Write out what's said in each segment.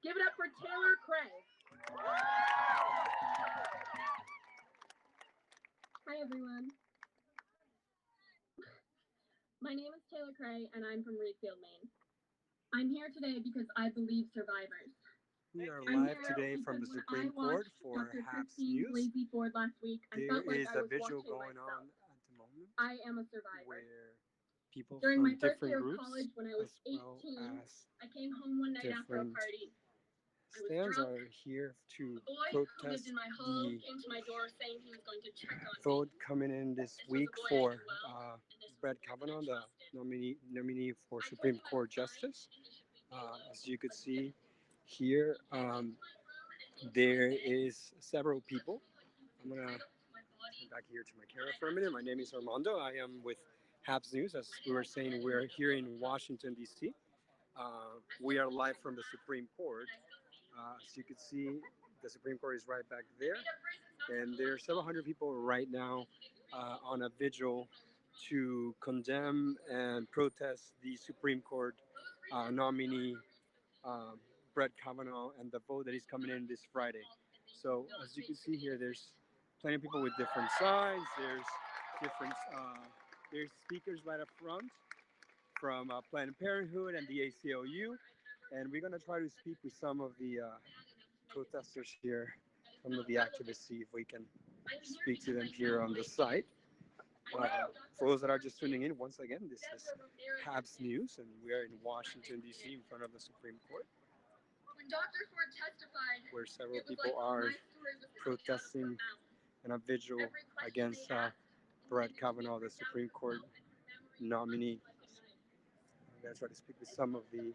Give it up for Taylor Craig. Hi, everyone. My name is Taylor Craig, and I'm from Reedfield, Maine. I'm here today because I believe survivors. We are live today from the Supreme Court for Happs News. Lazy Ford last week, there is a vigil going on at the moment. I am a survivor. Where people During from my first different year of groups, college, when I was as well 18, as I came home one night after a different party. stands, are here to The boy who lived protest in my home the came to my door saying he was going to check on vote me. coming in this This was week a boy I for knew well, and this was Brett a boy Kavanaugh, that I the trusted. nominee for I told Supreme him I Court was fine, Justice. and he should leave me alone. As you could see here, there is several people. I'm gonna turn back here to my camera for a minute. My name is Armando. I am with Happs News. As we were saying, we're here in Washington, D.C. We are live from the Supreme Court. As you can see, the Supreme Court is right back there. And there are several hundred people right now on a vigil to condemn and protest the Supreme Court nominee, um, Brett Kavanaugh, and the vote that is coming in this Friday. So as you can see here, there's plenty of people with different signs. Different there's speakers right up front from Planned Parenthood and the ACLU, and we're gonna try to speak with some of the protesters here, some of the activists, see if we can speak to them here on the site. For those that are just tuning in, once again, this is Happs News, and we are in Washington, D.C., in front of the Supreme Court, where several people are protesting in a vigil against Brett Kavanaugh, the Supreme Court nominee. I'm going to try to speak with some of the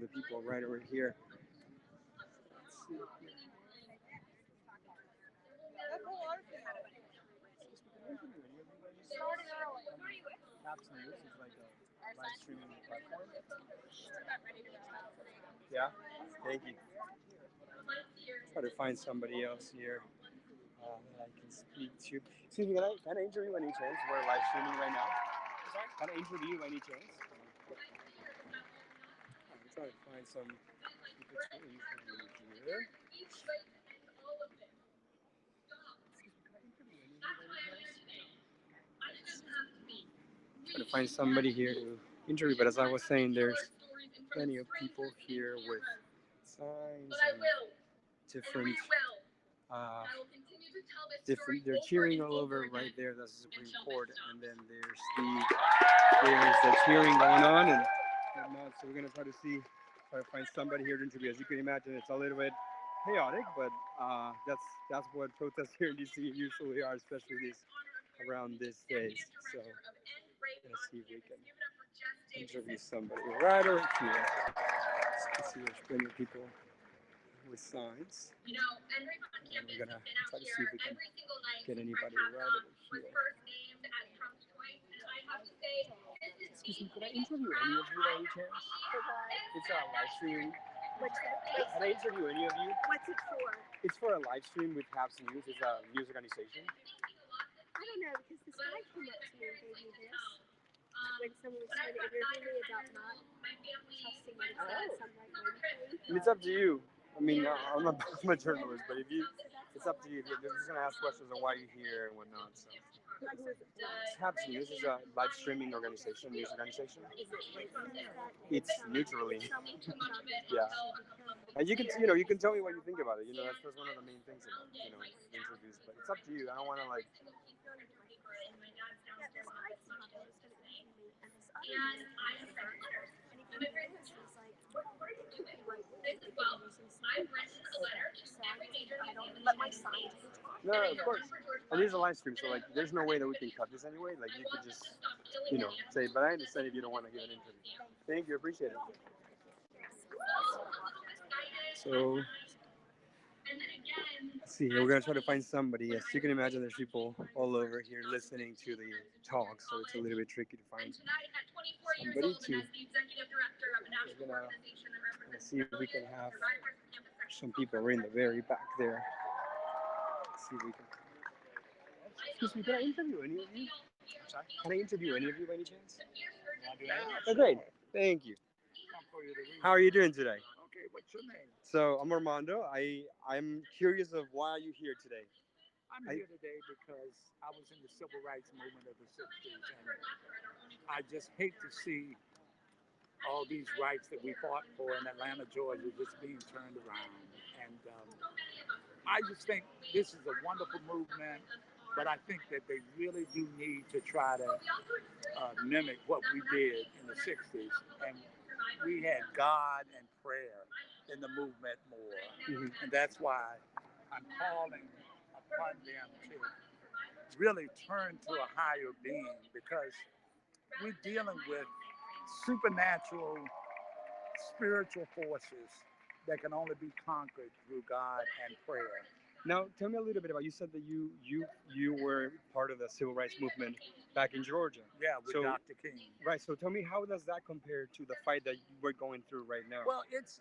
people right over here. Let's see. Happs News is like a live streaming platform. Yeah, thank you. Try to find somebody else here that I can speak to. Excuse me, can I interview any chance? We're live streaming right now. Can I interview any chance? I'm trying to find some people to interview here. Trying to find somebody here to interview, but as I was saying, there's plenty of people here with signs and different they're cheering all over right there. That's the Supreme Court, and then there's the cheering going on and whatnot. So we're gonna try to find somebody here to interview. As you can imagine, it's a little bit chaotic, but that's what protests here in DC usually are, especially around these days. So let's see if we can interview somebody right over here. Let's see, there's plenty of people with signs. And we're gonna try to see if we can get anybody right over here. Excuse me, could I interview any of you by any chance? It's a live stream. What's that? Can I interview any of you? What's it for? It's for a live stream with Happs News. It's a news organization. I don't know, because this guy came up to me and gave me this when someone was trying to interview me about not trusting what it says. I'm like, And it's up to you. I mean, I'm a journalist, but it's up to you. They're just gonna ask questions on why you're here and whatnot. So. It's Happs News. This is a live streaming organization, news organization. It's neutrally. Yeah. And you can tell me what you think about it. That's one of the main things about interviews. But it's up to you. I don't want to like. No, of course. And there's a live stream, so like, there's no way that we can cut this anyway. Like, you could just, say. But I understand if you don't want to give an interview. Thank you, appreciate it. So, let's see here. We're gonna try to find somebody. Yes, you can imagine there's people all over here listening to the talk, so it's a little bit tricky to find somebody to. We're gonna see if we can have some people right in the very back there. Let's see if we can. Excuse me, can I interview any of you? Sorry? Can I interview any of you by any chance? Yeah, Oh, great. Thank you. How are you doing today? What's your name? So I'm Armando. I'm curious of why you're here today. I'm I here today because I was in the civil rights movement of the 60s, and I just hate to see all these rights that we fought for in Atlanta, Georgia, just being turned around. And I just think this is a wonderful movement, but I think that they really do need to try to mimic what we did in the 60s. And we had God and prayer in the movement more. Mhm. And that's why I'm calling upon them to really turn to a higher being because we're dealing with supernatural spiritual forces that can only be conquered through God and prayer. Now tell me a little bit about. You said that you were part of the civil rights movement back in Georgia. Yeah, with So Dr. King. right. So tell me, how does that compare to the fight that we're going through right now? Well, it's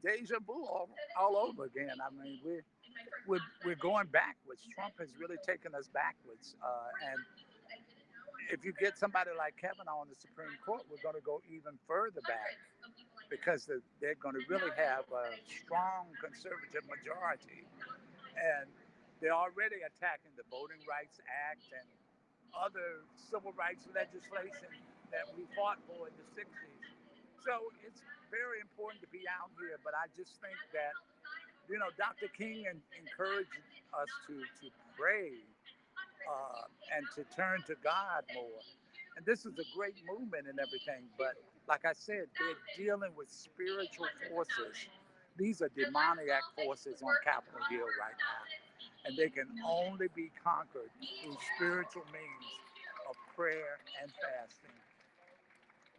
deja vu all over again. I mean, we're going backwards. Trump has really taken us backwards, and if you get somebody like Kavanaugh on the Supreme Court, we're going to go even further back because they're going to really have a strong conservative majority. And they're already attacking the Voting Rights Act and other civil rights legislation that we fought for in the 60s. So it's very important to be out here, but I just think that, Dr. King encouraged us to pray and to turn to God more. And this is a great movement and everything, but like I said, they're dealing with spiritual forces. These are demoniac forces on Capitol Hill right now, and they can only be conquered through spiritual means of prayer and fasting.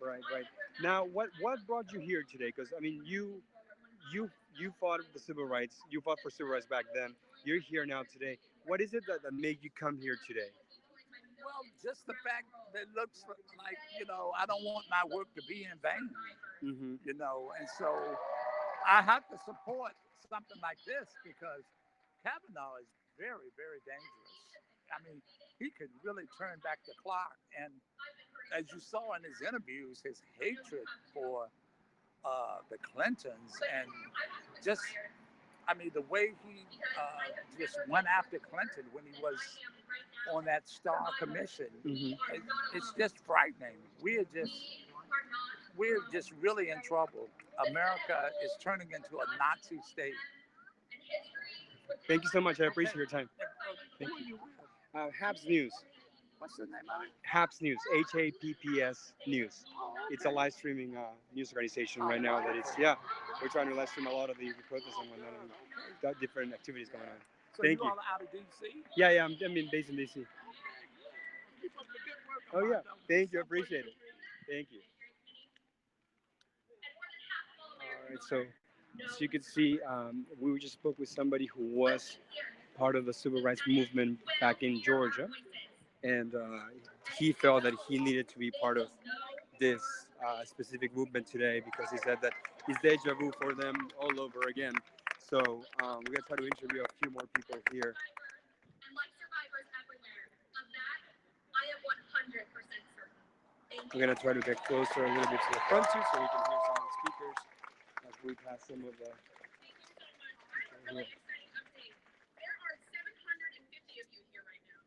Right, right. Now, what brought you here today? Because I mean, you fought the civil rights. You fought for civil rights back then. You're here now today. What is it that made you come here today? Well, just the fact that it looks like, I don't want my work to be in vain, Hmm. and so I have to support something like this because Kavanaugh is very, very dangerous. I mean, he could really turn back the clock. And as you saw in his interviews, his hatred for the Clintons and just, I mean, the way he just went after Clinton when he was on that Star Commission, Hmm. it's just frightening. We're just really in trouble. America is turning into a Nazi state. Thank you so much. I Okay. appreciate your time. Who Thank are you. you with? Happs News. What's the name of it? Happs News. Happs News. Oh, It's a okay. live streaming news organization Oh, right now. That it's wonderful. yeah. We're trying to live stream a lot of the protests and whatnot, and got different activities going on. So Thank you you. all are out of D.C.? Yeah, yeah. I mean, based in DC. Okay, good. Keep up the good work, Oh yeah. Armando. Thank you. So good Appreciate to it. meet you. Thank you. All right. So you could see, we just spoke with somebody who was part of the civil rights movement back in Georgia, and he felt that he needed to be part of this specific movement today because he said that it's deja vu for them all over again. So we're gonna try to interview a few more people here. And like survivors everywhere, of that, I am 100% certain. We're gonna try to get closer a little bit to the front too, so we can hear some of the speakers as we pass some of the. Really exciting update. There are 750 of you here right now.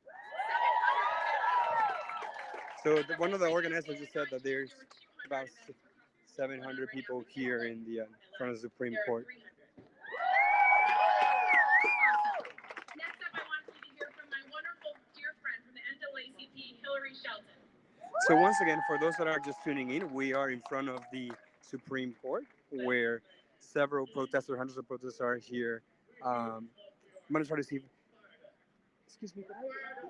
So one of the organizers just said that there's about 700 people here in the front of the Supreme Court. Next up, I want you to hear from my wonderful dear friend from the NAACP, Hillary Shelton. So once again, for those that are just tuning in, we are in front of the Supreme Court, where several protesters, hundreds of protesters, are here. I'm gonna try to see. Excuse me,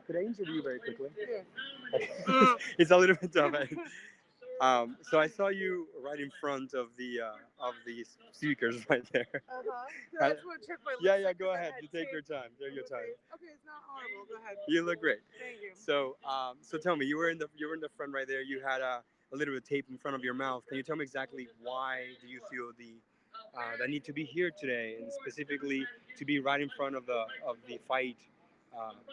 could I interview you very quickly? Yeah. It's a little bit tough. So I saw you right in front of the speakers right there. That's what check my Yeah, lipstick yeah. Go 'cause I ahead. had You take your tape time. Take on your my time. face. Okay, it's not horrible. Go ahead. You look great. Thank you. So tell me, you were in the front right there. You had a little bit of tape in front of your mouth. Can you tell me exactly why do you feel the need to be here today, and specifically to be right in front of the fight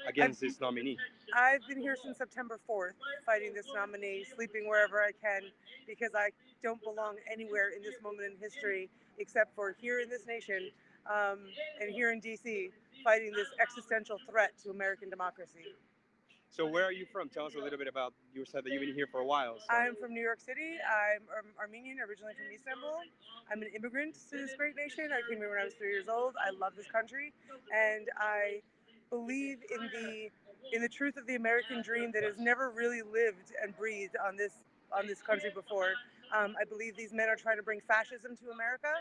against this nominee? I've been here since September 4th, fighting this nominee, sleeping wherever I can, because I don't belong anywhere in this moment in history except for here in this nation and here in DC, fighting this existential threat to American democracy. So where are you from? Tell us a little bit about. You said that you've been here for a while. So. I'm from New York City. I'm Armenian, originally from Istanbul. I'm an immigrant to this great nation. I came here when I was 3 years old. I love this country, and I believe in the truth of the American dream that has never really lived and breathed on this country before. I believe these men are trying to bring fascism to America,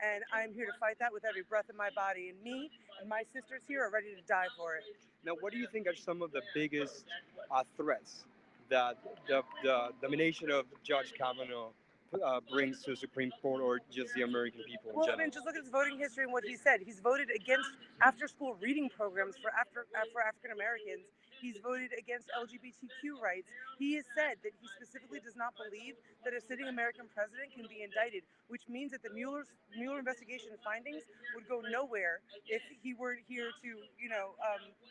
and I'm here to fight that with every breath in my body. And me and my sisters here are ready to die for it. Now, what do you think are some of the biggest threats that the nomination of Judge Kavanaugh brings to the Supreme Court or just the American people in Well, I general? mean, just look at his voting history and what he said. He's voted against after-school reading programs for African Americans. He's voted against LGBTQ rights. He has said that he specifically does not believe that a sitting American president can be indicted, which means that the Mueller investigation findings would go nowhere if he weren't here to,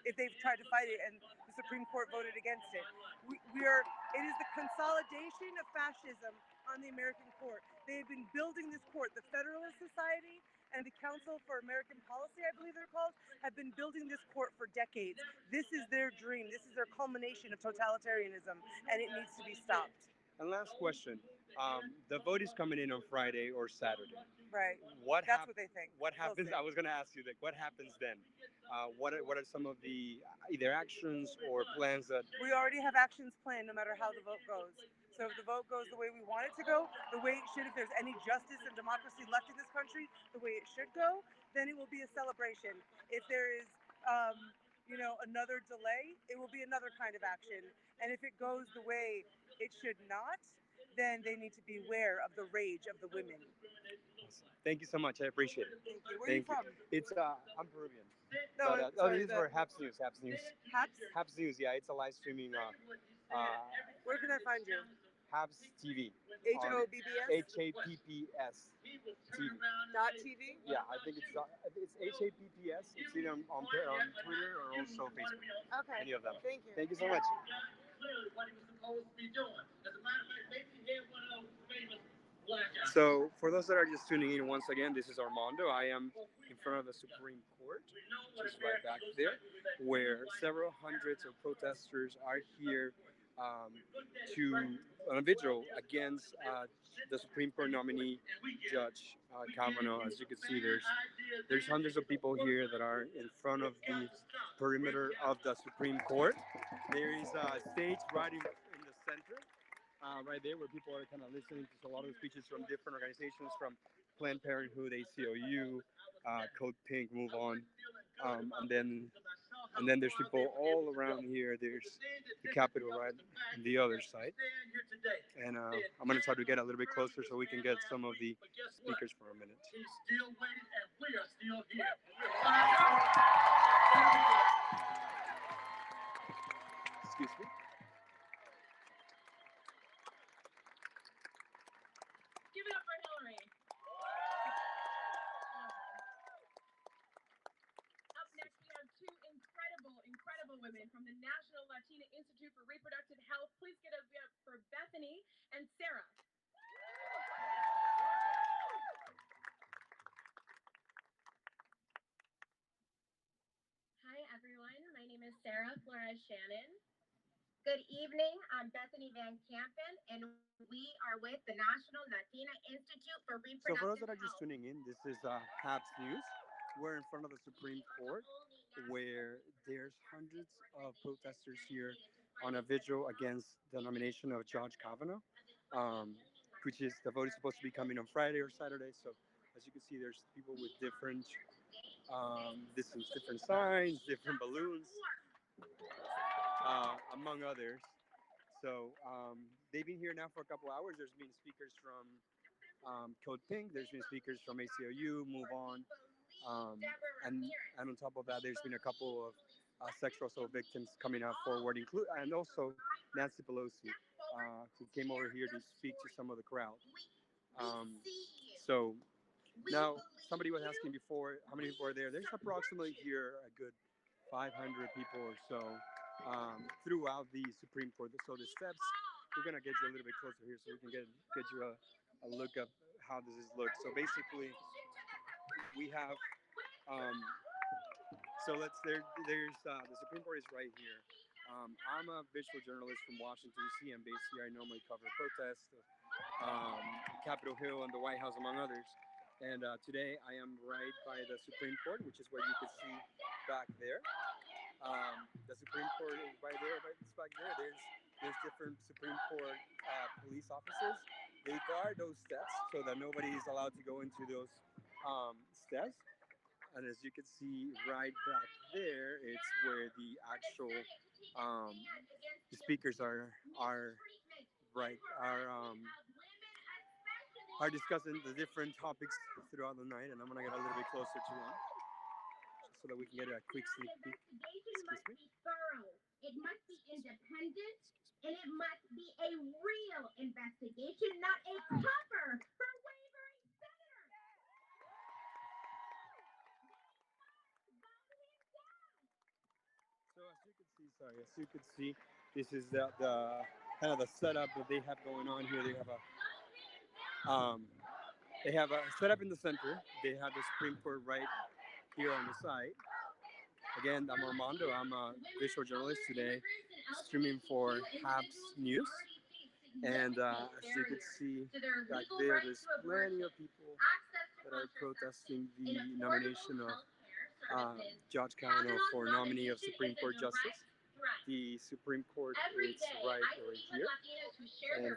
if they've tried to fight it and the Supreme Court voted against it. It is the consolidation of fascism on the American court. They have been building this court. The Federalist Society and the Council for American Policy, I believe they're called, have been building this court for decades. This is their dream. This is their culmination of totalitarianism, and it needs to be stopped. And last question: the vote is coming in on Friday or Saturday. Right. That's what they think. What happens? I was going to ask you that. What happens then? What are some of the either actions or plans that? We already have actions planned, no matter how the vote goes. So if the vote goes the way we want it to go, the way it should, if there's any justice and democracy left in this country, the way it should go, then it will be a celebration. If there is, another delay, it will be another kind of action. And if it goes the way it should not, then they need to beware of the rage of the women. Thank you so much. I appreciate it. Thank you. Where are you from? It's I'm Peruvian. No, This is for Happs News. Happs News. Happs? Happs News. Yeah, it's a live streaming. Where can I find you? Happs TV. HOBBS? HAPPS TV. .TV? Yeah, I think it's HAPPS. It's either on Twitter or also Facebook. Okay. Any of them. Thank you. Thank you so much. So, for those that are just tuning in, once again, this is Armando. I am in front of the Supreme Court, just right back there, where several hundreds of protesters are here to on a vigil against the Supreme Court nominee, Judge Kavanaugh. As you can see, there's hundreds of people here that are in front of the perimeter of the Supreme Court. There is a stage right in the center. Right there, where people are kind of listening to a lot of the speeches from different organizations, from Planned Parenthood, ACLU, Code Pink, Move On, and then there's people all around here. There's the Capitol right on the other side, and I'm gonna try to get a little bit closer so we can get some of the speakers for a minute. Excuse me. Give it up for Hillary. Up next, we have two incredible women from the National Latina Institute for Reproductive Health. Please get up for Bethany and Sarah. Hi, everyone. My name is Sarah Flores Shannon. Good evening. I'm Bethany Van Campen, and we are with the National Latina Institute for Reproductive So for those that are Health. just tuning in, this is Happs News. We're in front of the Supreme Court, where there's hundreds of protesters here on a vigil against the nomination of Judge Kavanaugh, which is the vote is supposed to be coming on Friday or Saturday. So as you can see, there's people with different signs, different balloons, among others. So they've been here now for a couple hours. There's been speakers from Code Pink. There's been speakers from ACLU, Move On, and on top of that, there's been a couple of sexual assault victims coming out forward, and also Nancy Pelosi, who came over here to speak to some of the crowd. So now somebody was asking before how many people are there. There's approximately here a good 500 people or so throughout the Supreme Court. So the steps, we're gonna get you a little bit closer here so we can get you a look of how does this look. So basically, we have um, so there's the Supreme Court is right here. I'm a visual journalist from Washington D.C. I'm based here. I normally cover protests, um, Capitol Hill, and the White House, among others. And today I am right by the Supreme Court, which is what you can see back there. The Supreme Court is right there, right it's back there. There's different Supreme Court police officers. They guard those steps so that nobody is allowed to go into those steps. And as you can see right back there, it's where the actual um, the speakers are right are discussing the different topics throughout the night. And I'm gonna get a little bit closer to one so that we can get a quick sneak peek. Excuse me. It must be independent, and it must be a real investigation, not a cover for wavering senators. So as you can see, as you can see, this is the kind of the setup that they have going on here. Um, they have a setup in the center. They have the Supreme Court right here on the side. Again, I'm Armando. I'm a visual journalist today, streaming for Happs News. And as you can see back there, there's plenty of people that are protesting the nomination of Judge Kavanaugh for nominee of Supreme Court Justice. The Supreme Court is right over here, and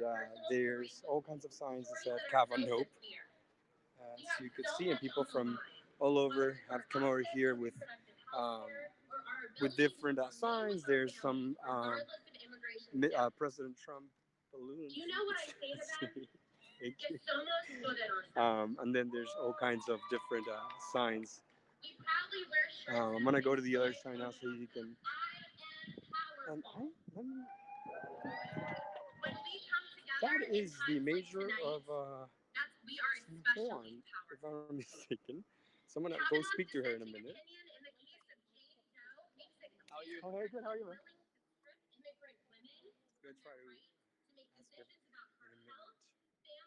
there's all kinds of signs that said Kavanaugh. As you could see, and people from all over have come over here um, with different signs. There's some President Trump balloons. You know what I say to that? And then there's all kinds of different signs. I'm gonna go to the other side now so you can. Let me, that is the major of Taiwan, if I'm not mistaken. So I'm gonna go speak to her in a minute. Oh, hey, good. How are you, man? Gonna try to ask her in a minute. Yeah, yeah,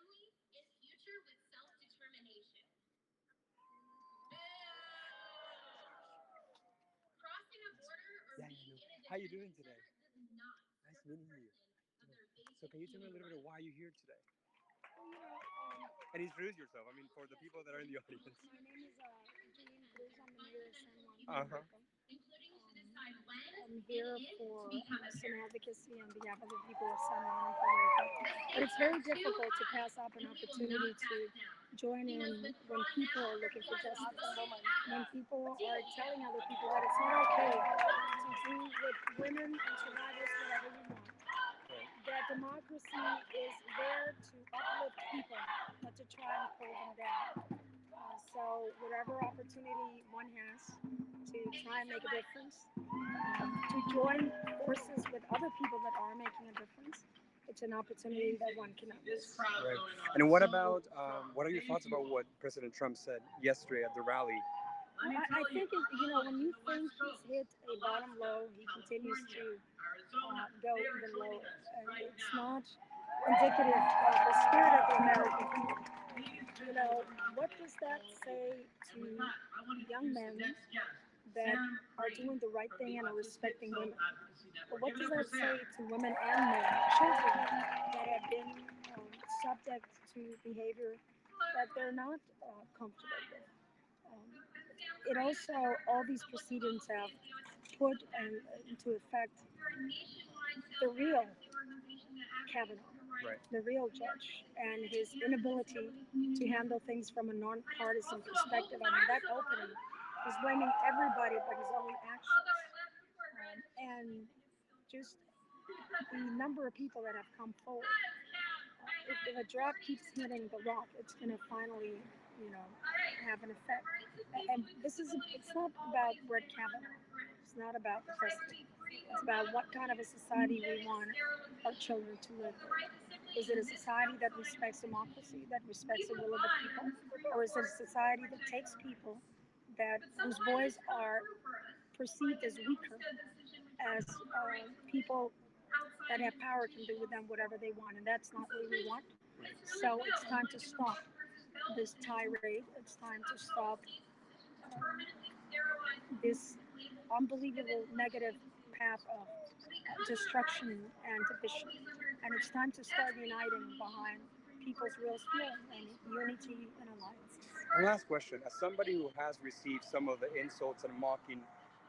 no. How you doing today? Nice meeting you. So can you tell me a little bit of why you're here today? And introduce yourself. I mean, for the people that are in the audience. My name is Jean Cruz. I'm the mayor of San Juan, Uh Puerto huh. Rico. I'm here for some advocacy on behalf of the people of San Juan and Puerto Rico. But it's very difficult to pass up an opportunity to join in when people are looking for justice. When people are telling other people that it's not okay to do with women and survivors whatever you want. That democracy is there to uplift people, not to try and pull them down. So whatever opportunity one has to try and make a difference, to join forces with other people that are making a difference, it's an opportunity that one cannot miss. Right. And what about what are your thoughts about what President Trump said yesterday at the rally? I think when you think he's hit a bottom low, he continues to go even lower. And it's not indicative of the spirit of the American people. What does that say to young men that are doing the right thing and are respecting women? But what does that say to women and men, children that have been subject to behavior that they're not comfortable with? Um, it also, all these proceedings have put into effect the real Kavanaugh, Right. the real judge, and his inability to handle things from a nonpartisan perspective. I mean, that opening was blaming everybody but his own actions. And just the number of people that have come forward. If a drop keeps hitting the rock, it's going to finally, you know, have an effect. And it's not about Brett Kavanaugh. It's not about the president. It's about what kind of a society we want our children to live in. Is it a society that respects democracy, that respects the will of the people? Or is it a society that takes people whose voice are perceived as weaker, as people that have power can do with them whatever they want, and that's not what we want. So it's time to stop this tirade. It's time to stop this unbelievable negative path of destruction and division. And it's time to start uniting behind people's real feeling and unity and alliances. And last question: as somebody who has received some of the insults and mocking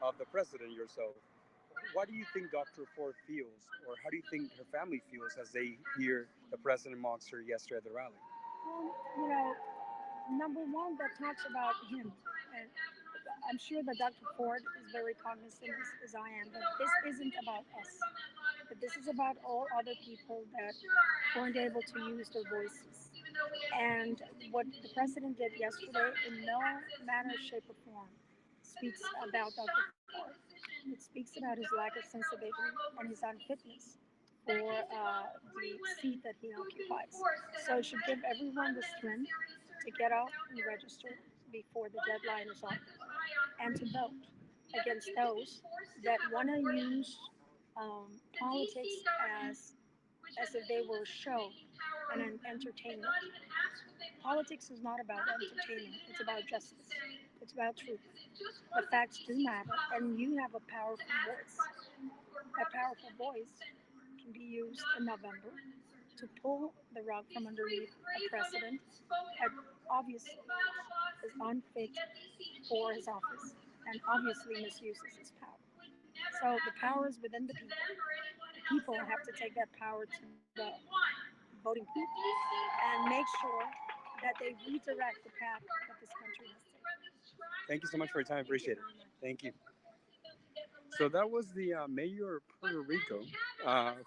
of the president yourself, what do you think Dr. Ford feels, or how do you think her family feels as they hear the president mocks her yesterday at the rally? You know, number one, that talks about him. And I'm sure that Dr. Ford is very cognizant, as I am, that this isn't about us. But this is about all other people that weren't able to use their voices. And what the president did yesterday, in no manner, shape, or form, speaks about Dr. Ford. It speaks about his lack of sensibility and his unfitness for the seat that he occupies. So it should give everyone the strength to get out and register before the deadline is up and to vote against those that want to use politics as as if they were a show and an entertainment. Politics is not about entertainment. It's about justice. It's about truth. The facts do matter, and you have a powerful voice. That powerful voice can be used in November to pull the rug from underneath a president that obviously is unfit for his office and obviously misuses his power. So the power is within the people. The people have to take that power to the voting booth and make sure that they redirect the path that this country has taken. Thank you so much for your time. Thank you Appreciate it. very much. Thank you. So that was the mayor of Puerto Rico,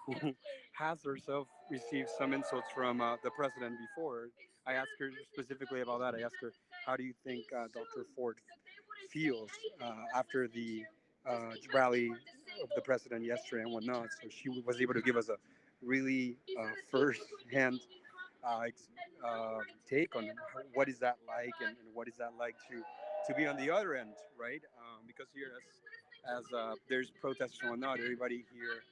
who has herself received some insults from the president before. I asked her specifically about that. I asked her, how do you think Dr. Ford feels after the rally of the president yesterday and whatnot? So she was able to give us a really first-hand uh, ex- take on what is that like, and what is that like to be on the other end, right? Because here, as there's protests and whatnot, everybody here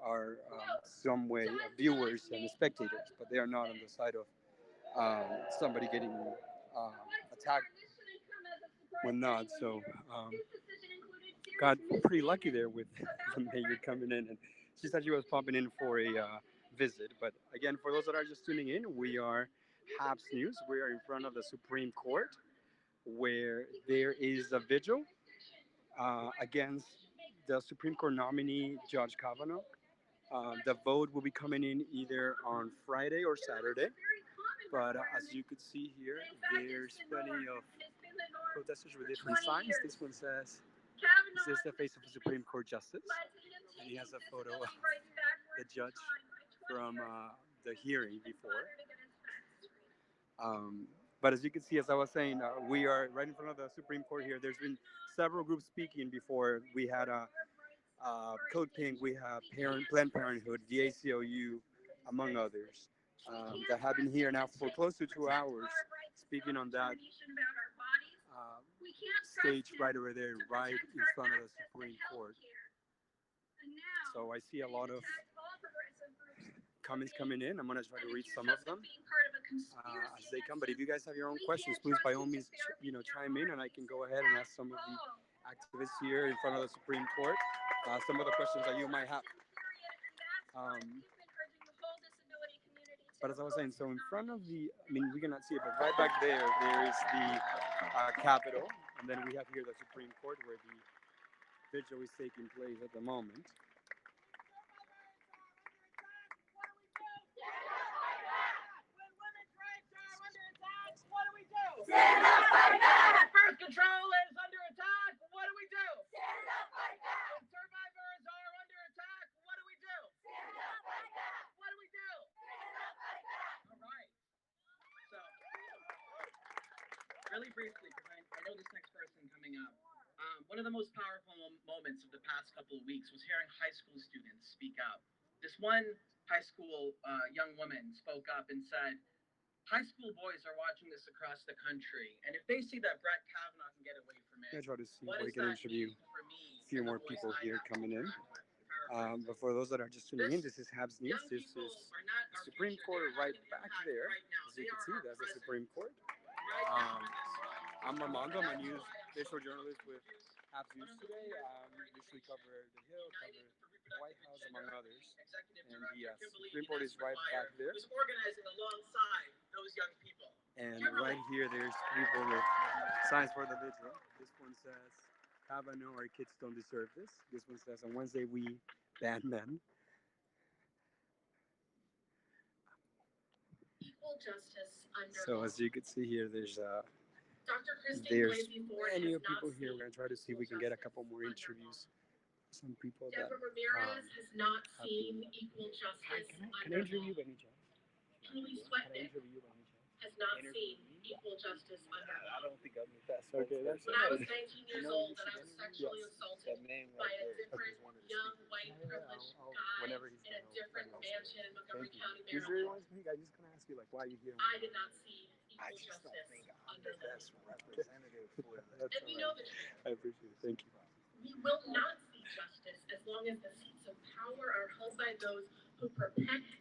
are some way viewers and spectators, but they are not on the side of somebody getting attacked when not. So got pretty lucky there with the mayor coming in, and she said she was popping in for a visit. But again, for those that are just tuning in, we are Happs News. We are in front of the Supreme Court, where there is a vigil against the Supreme Court nominee, Judge Kavanaugh. The vote will be coming in either on Friday or Saturday. But as you could see here, there's plenty of protesters with different signs. This one says, "Is this the face of the Supreme Court justice?" And he has a photo of the judge from the hearing before. But as you can see, as I was saying, we are right in front of the Supreme Court here. There's been several groups speaking before. We had Code Pink, we have Planned Parenthood, the ACLU, among others, that have been here now for close to 2 hours speaking on that stage right over there, right in front of the Supreme Court. So I see a lot of comments coming in. I'm going to try to read some of them as they come. But if you guys have your own questions, please by all means, chime in, and I can go ahead and ask some of the activists here in front of the Supreme Court some of the questions that you might have. Um, but as I was saying, so in front of we cannot see it, but right back there, there is the Capitol, and then we have here the Supreme Court where the vigil is taking place at the moment. Birth control is under attack. What do we do? Stand up like that. When survivors are under attack, what do we do? Stand up like that. What do we do? Stand up like that. All right. So, really briefly, because I know this next person coming up. One of the most powerful moments of the past couple of weeks was hearing high school students speak up. This one high school young woman spoke up and said, high school boys are watching this across the country, and if they see that Brett Kavanaugh can get away from it, I try to see what what does he can that interview. mean for me few more people here coming in. But for those that are just tuning in, this is Happs News. This is the Supreme Court right back there. As you can see, that's the Supreme Court. I'm Armando. I'm a news visual journalist with Happs News today. Usually cover the Hill, cover the White House, among others. And the Supreme Court is right back there. And right here, there's people with signs for the vigil. This one says, Kavanaugh, our kids don't deserve this. This one says, on Wednesday, we ban men. So as you can see here, there's many people here. We're gonna try to see if we can get a couple more interviews. Some people that have been, Hi, can I interview you by any chance? Can I interview you by any chance? Has not seen equal justice under law. I don't think I'm the best. Okay, that's when I was 19 years old and I was sexually assaulted by a different young white privileged guy in a different mansion in Montgomery County, Maryland. Usually want to speak, I just gonna ask you like why you here. I did not see equal justice under the law. Representative for And we know the truth. I appreciate it. Thank you. We will not see justice as long as the seats of power are held by those who protect,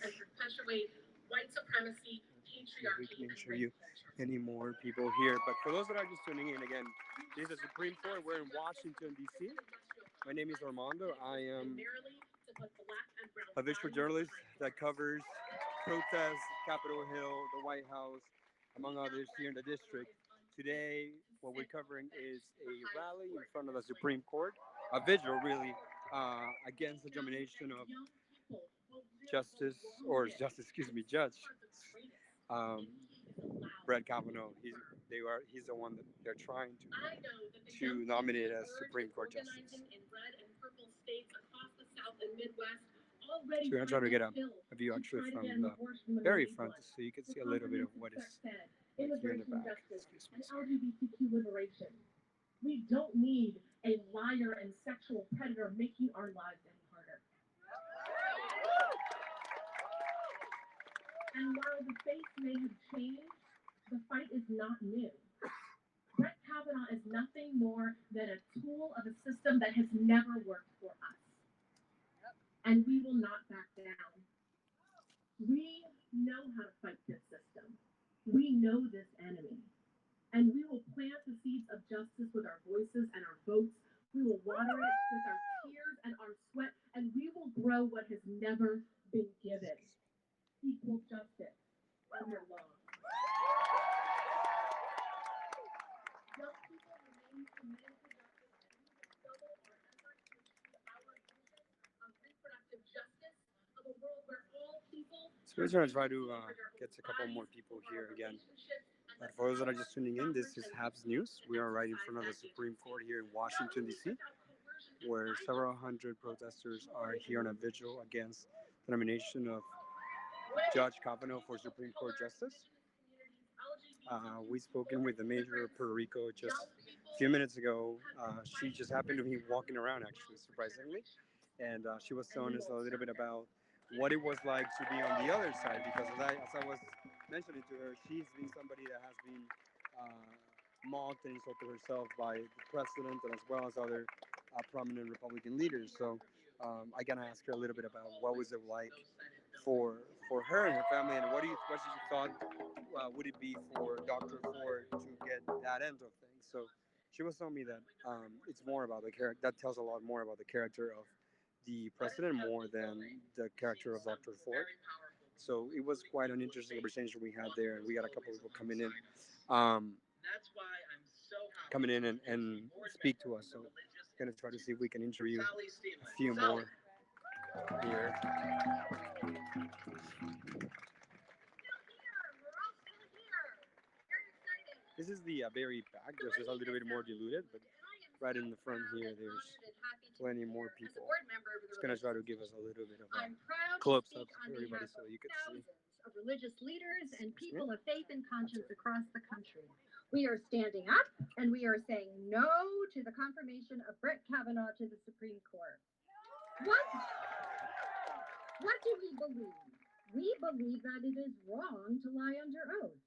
and perpetuate white supremacy, patriarchy, we can interview any more people here. But for those that are just tuning in, again, this is the Supreme Court. We're in Washington, D.C. My name is Armando. I am a visual journalist that covers protests, Capitol Hill, the White House, among others here in the district. Today, what we're covering is a rally in front of the Supreme Court, a vigil really, against the domination of Judge Brett Kavanaugh. He's the one that they're trying to nominate as Supreme Court Justice. So we're gonna try to get a view actually from the very front, so you can see a little bit of what is right here in the back. Excuse me. LGBTQ liberation. We don't need a liar and sexual predator making our lives any harder. And while the face may have changed, the fight is not new. Brett Kavanaugh is nothing more than a tool of a system that has never worked for us. And we will not back down. We know how to fight this system. We know this enemy. And we will plant the seeds of justice with our voices and our votes. We will water it with our tears and our sweat. And we will grow what has never been given. Equal justice under law. Young people remain committed to justice, and we will double our efforts to achieve our vision of reproductive justice, of a world where all people. So we're going to try to get a couple more people here again. But for those that are just tuning in, this is Happs News. We are right in front of the Supreme Court here in Washington, D.C., where several hundred protesters are here on a vigil against the nomination of Judge Kavanaugh for Supreme Court Justice. We've spoken with the mayor of Puerto Rico just a few minutes ago. She just happened to be walking around, actually, surprisingly. And she was telling us a little bit about what it was like to be on the other side, because as I was mentioning to her, she's been somebody that has been mocked and insulted herself by the president and as well as other prominent Republican leaders. So I gotta ask her a little bit about what was it like for her and her family, and what she thought would it be for Dr. Ford to get that end of things. So she was telling me that it's more about the character. That tells a lot more about the character of the president more than the character of Dr. Ford. So it was quite an interesting conversation we had there, and we got a couple of people coming in, and speak to us. So we're gonna try to see if we can interview a few more here. This is the very back. This is a little bit more diluted, but right in the front here, there's plenty more people. Just gonna try to give us a little bit of a close up for everybody so you can see. Of religious leaders and people of faith and conscience across the country. We are standing up and we are saying no to the confirmation of Brett Kavanaugh to the Supreme Court. What do we believe? We believe that it is wrong to lie under oath.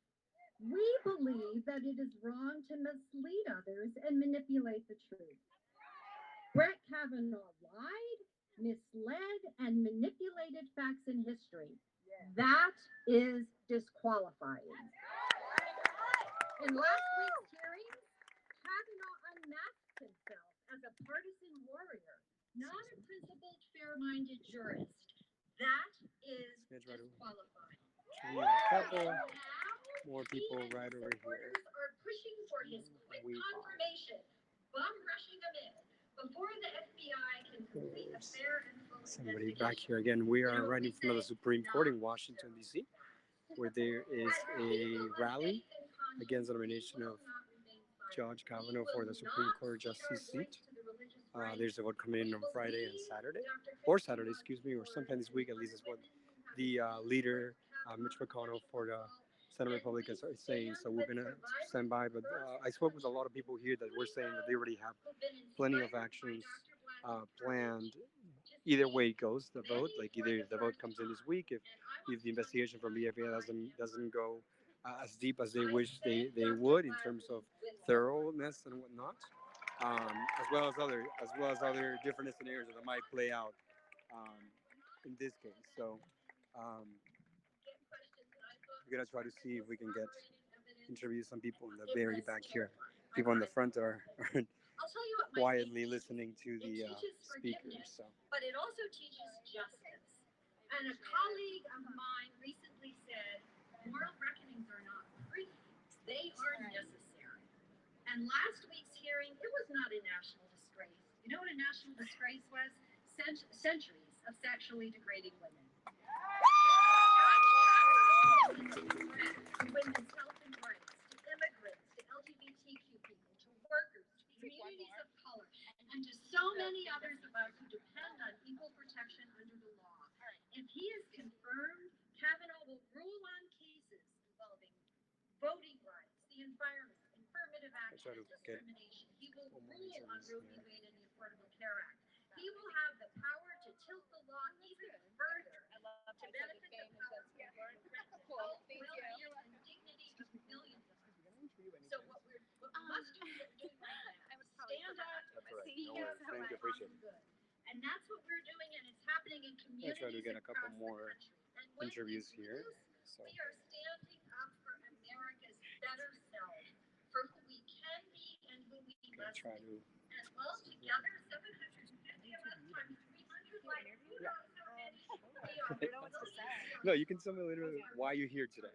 We believe that it is wrong to mislead others and manipulate the truth. Brett Kavanaugh lied, misled, and manipulated facts in history. That is disqualifying. In last week's hearings, Kavanaugh unmasked himself as a partisan warrior, not a principled, fair minded jurist. That is disqualifying. We have a couple Now, more he people and right his over here. supporters are pushing for his quick We confirmation, bum rushing him in before the FBI can complete a There's fair and full somebody back investigation. here again. We You are know what right we in front of the say? Supreme Court in Not Washington, so. D.C., where there is a rally against the nomination of Judge Kavanaugh for the Supreme Court justice seat. There's a vote coming in on Friday and Saturday, or Saturday, excuse me, or sometime this week. At least is what the leader, Mitch McConnell, for the Senate Republicans are saying. So we're gonna stand by. But I spoke with a lot of people here that were saying that they already have plenty of actions planned. Either way it goes, the vote, like either if the vote comes in this week, if the investigation from the FBI doesn't go as deep as they wish they would in terms of thoroughness and whatnot, as well as other different scenarios that might play out um, in this case. So we're gonna try to see if we can get interview some people in the very back here. People in the front are quietly listening to the speakers. So But it also teaches justice. And a colleague of mine recently said, moral reckonings are not free, they are necessary. And last week's hearing, it was not a national disgrace. You know what a national disgrace was? Centuries of sexually degrading women. Women's health and rights, to immigrants, to LGBTQ people, to workers, to communities of color, and to so many others of us who depend on equal protection under the law. If he is confirmed, Kavanaugh will rule on cases involving voting rights, the environment, affirmative action, and discrimination. He will rule on Roe v. Wade and the Affordable Care Act. He will have the power to tilt the law even further to benefit the powerful, well-being, and dignity of millions of us. So what we must do right now is stand up, speak out, and common good. And that's what we're doing, and it's happening in I'll try to communities get a couple across the more country. And when interviews we here. lose, So we are standing up for America's better self, for who we can be and who we I'm gonna must try be. to. And altogether, 750 of us times 300, like who knows how many, we are really No, you can tell me later why you're here today.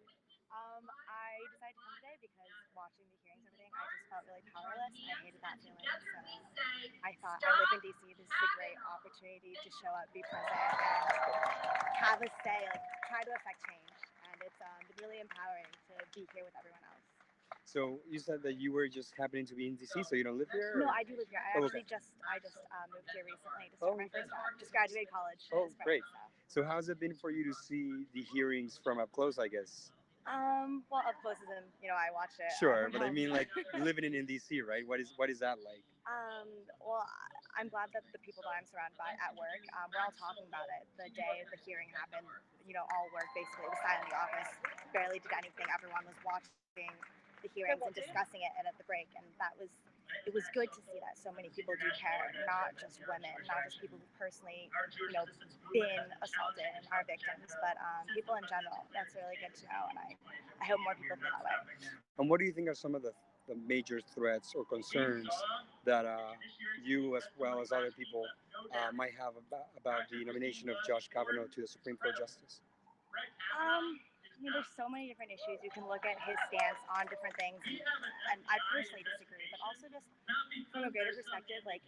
I decided to come today because watching the hearings and everything, I just felt really powerless and I hated that feeling. So I thought I live in DC. This is a great opportunity to show up, be present, and have a say, like try to affect change. And it's been really empowering to be here with everyone else. So you said that you were just happening to be in DC, so you don't live here? No, or- I do live here. I Oh, actually okay. just moved here recently to start my first job. Just graduated college. Oh, this spring, great. So. So how's it been for you to see the hearings from up close, I guess? Well, up close as in, I watched it. Sure, from but I home. mean, like living in DC, right? What is that like? Well, I'm glad that the people that I'm surrounded by at work, we're all talking about it. The day the hearing happened, all work basically was silent in the office, barely did anything. Everyone was watching the hearings and discussing it at the break, and it was good to see that so many people do care, not just women, not just people who personally, been assaulted and are victims, but people in general. That's really good to know, and I hope more people feel that way. And what do you think are some of the major threats or concerns that you, as well as other people, might have about the nomination of Josh Kavanaugh to the Supreme Court Justice? There's so many different issues. You can look at his stance on different things, and I personally disagree, but also just from a greater perspective, like,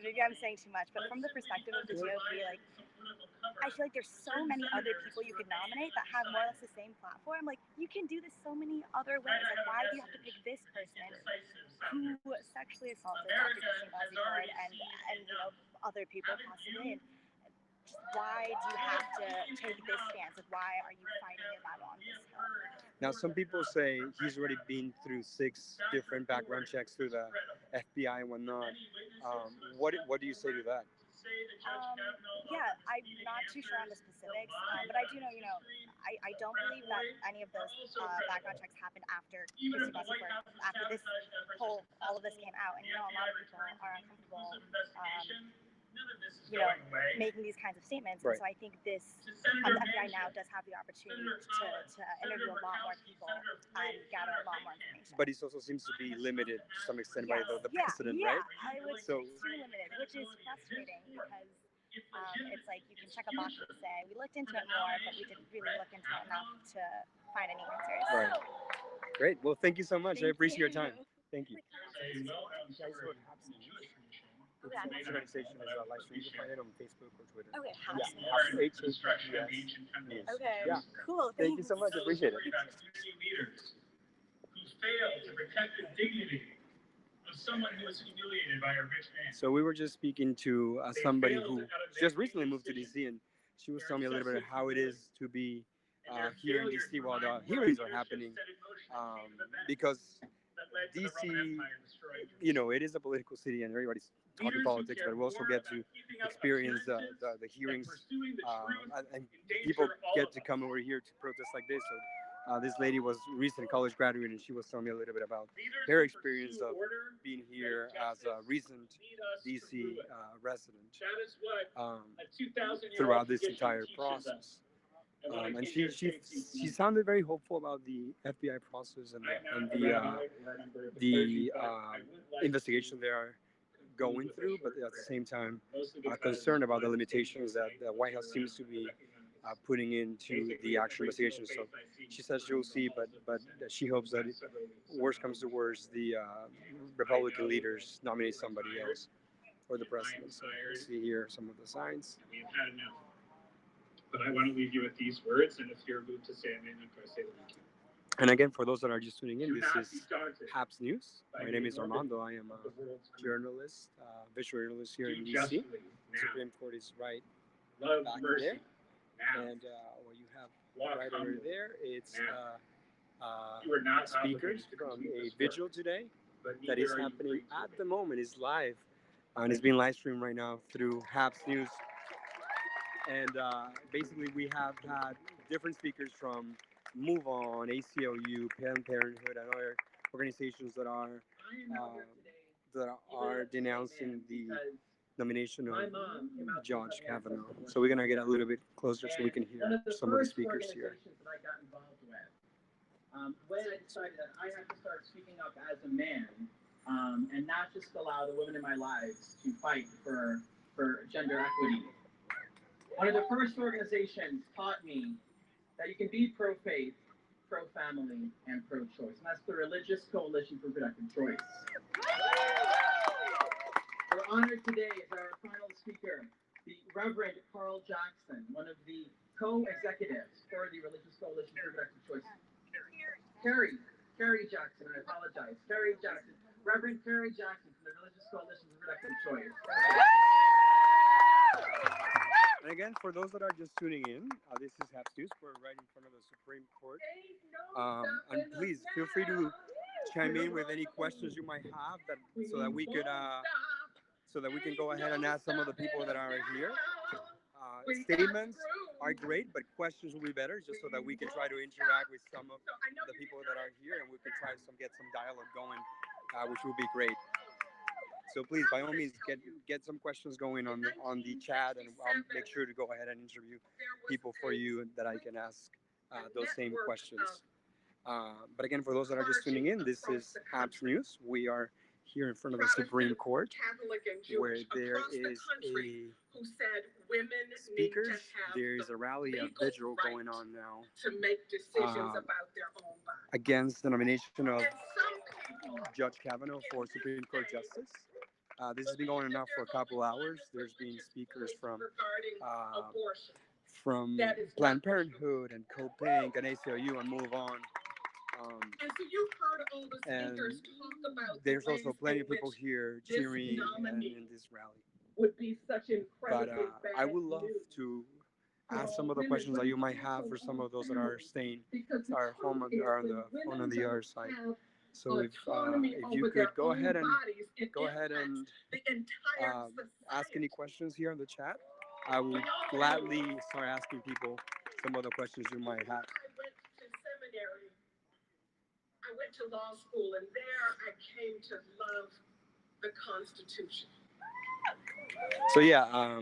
maybe I'm saying too much, but from the perspective of the GOP, like, I feel like there's so many other people you could nominate that have more or less the same platform. Like, you can do this so many other ways. Like, why do you have to pick this person who sexually assaulted Dr. Christine Blasey Ford and other people possibly? And just why do you have to take this stance? Like, why are you fighting your battle on this hill? Now, some people say he's already been through 6 different background checks through the FBI and whatnot. What do you say to that? Yeah, I'm not too sure on the specifics, but I do know, I don't believe that any of those background checks happened after Christy Bessifer, after this all of this came out. And a lot of people are uncomfortable, making these kinds of statements. Right. And so I think the FBI now does have the opportunity to interview a lot more people and gather a lot more information. But it also seems to be limited to some extent by the precedent, yeah, right? I would say extremely limited, which is frustrating because it's like you can check a box and say we looked into it more, but we didn't really look into it enough to find any answers. Right. Great. Well, thank you so much. I appreciate your time. Thank you. This organization is live stream. You can find it on Facebook or Twitter. Okay, Happs. Happs. Happs. Okay, Yeah. cool. Thank you so much. I appreciate it. Leaders who failed to protect the dignity of someone who was humiliated by a rich man. So we were just speaking to somebody who just recently moved to DC, and she was telling me a little bit of how it is to be here in DC while the hearings are happening, because DC, it is a political city and everybody's talking politics, but we also get to experience the hearings, and people get to come over here to protest like this. So this lady was recent college graduate, and she was telling me a little bit about her experience of being here as a recent DC resident throughout this entire process. And she sounded very hopeful about the FBI process and the investigation they are going through, but at the same time concerned about the limitations that the White House seems to be putting into the actual investigation. So she says she will see, but she hopes that worst comes to worst, the Republican leaders nominate somebody else or the president. So you see here some of the signs. We've had enough. But I want to leave you with these words, and if you're moved to say amen, I'm going to say them. And again, for those that are just tuning in, this is Happs News. My name is Armando. I am a journalist, visual journalist here in DC. The Supreme Court is right back there. And what you have right over there, it's speakers from a vigil today that is happening at the moment. It's live, and it's being live streamed right now through Happs News. And basically, we have had different speakers from Move On, ACLU, Planned Parenthood, and other organizations that are denouncing the nomination of Judge Kavanaugh. So we're gonna get a little bit closer so we can hear some of the speakers here. When I decided that I had to start speaking up as a man, and not just allow the women in my lives to fight for gender equity. One of the first organizations taught me that you can be pro-faith, pro-family, and pro-choice, and that's the Religious Coalition for Productive Choice. We're honored today as our final speaker, the Reverend Carl Jackson, one of the co-executives for the Religious Coalition for Productive Choice. Carrie Jackson, I apologize. Carrie Jackson, Reverend Carrie Jackson from the Religious Coalition for Productive Choice. And again, for those that are just tuning in, this is Happs News. We're right in front of the Supreme Court. And please feel free to chime in with any questions you might have, so that we can go ahead and ask some of the people that are here. Statements are great, but questions will be better, just so that we can try to interact with some of the people that are here, and we can try to get some dialogue going, which will be great. So please, by all means, get some questions going on the chat, and I'll make sure to go ahead and interview people for you that I can ask those same questions. But again, for those that are just tuning in, this is Happs News. We are here in front of the Supreme Court, where there is a speakers. There is a rally, a vigil going on now against the nomination of Judge Kavanaugh for Supreme Court Justice. This has been going on now for a couple hours. There's been speakers from Planned Parenthood and CoPink and ACLU and Move On. And there's also plenty of people here cheering and in this rally. But I would love to ask some of the questions that you might have for some of those that are staying, are home on the other side. So if you could go ahead and ask any questions here in the chat, I will gladly start asking people some other questions you might have. I went to seminary. I went to law school, and there I came to love the Constitution. So yeah,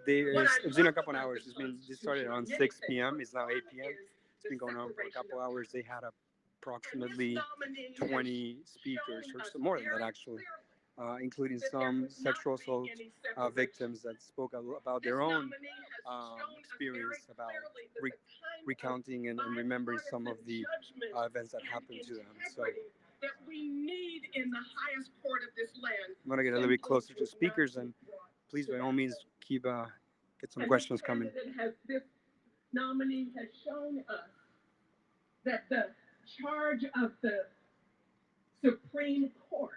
it's been a couple of hours. This started around 6 p.m. It's now 8 p.m. It's been going on for a couple hours. They had approximately 20 speakers, or more than that actually, including some sexual assault victims that spoke about their own experience about recounting and remembering some of the events that happened to them. So that we need in the highest court of this land. I'm gonna get a little bit closer to speakers, and please, by all means, get some questions coming. This nominee has shown us that the charge of the Supreme Court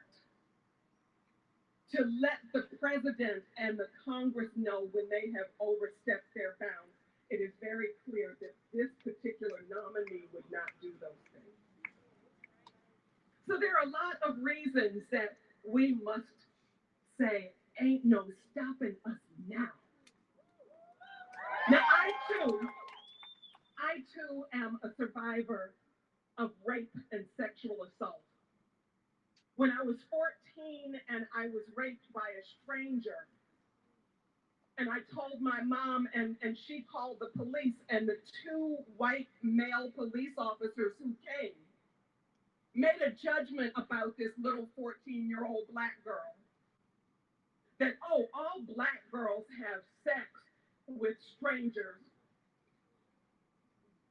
to let the president and the Congress know when they have overstepped their bounds, it is very clear that this particular nominee would not do those things. So there are a lot of reasons that we must say, ain't no stopping us now. Now, I too am a survivor of rape and sexual assault. When I was 14 and I was raped by a stranger, and I told my mom, and she called the police, and the two white male police officers who came made a judgment about this little 14-year-old black girl. That, oh, all black girls have sex with strangers.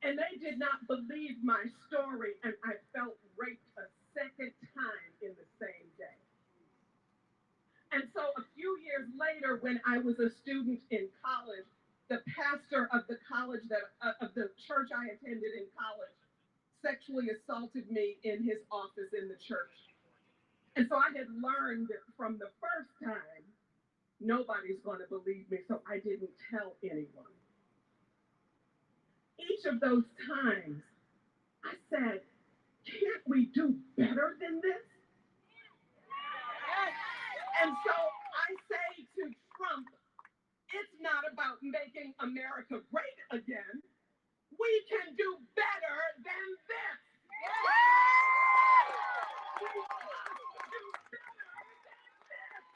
And they did not believe my story, and I felt raped a second time in the same day. And so a few years later, when I was a student in college, the pastor of the college of the church I attended in college sexually assaulted me in his office in the church. And so I had learned that from the first time, nobody's going to believe me, so I didn't tell anyone. Each of those times, I said, can't we do better than this? And so I say to Trump, it's not about making America great again. We can do better than this. We must do better than this.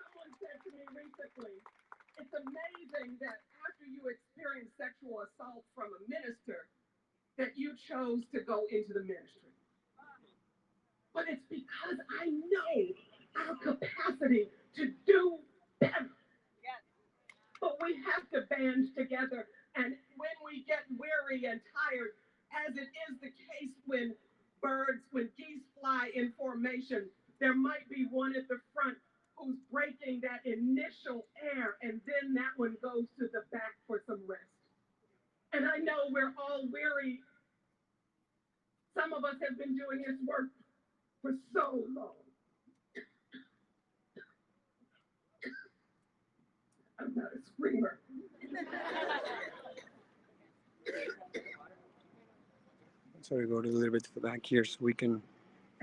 Someone said to me recently, it's amazing that after you experience sexual assault from a minister, that you chose to go into the ministry. But it's because I know our capacity to do better. Yes. But we have to band together, and when we get weary and tired, as it is the case when geese fly in formation, there might be one at the front who's breaking that initial air, and then that one goes to the back for some rest. And I know we're all weary. Some of us have been doing this work for so long. I'm not a screamer. So we go a little bit to the back here so we can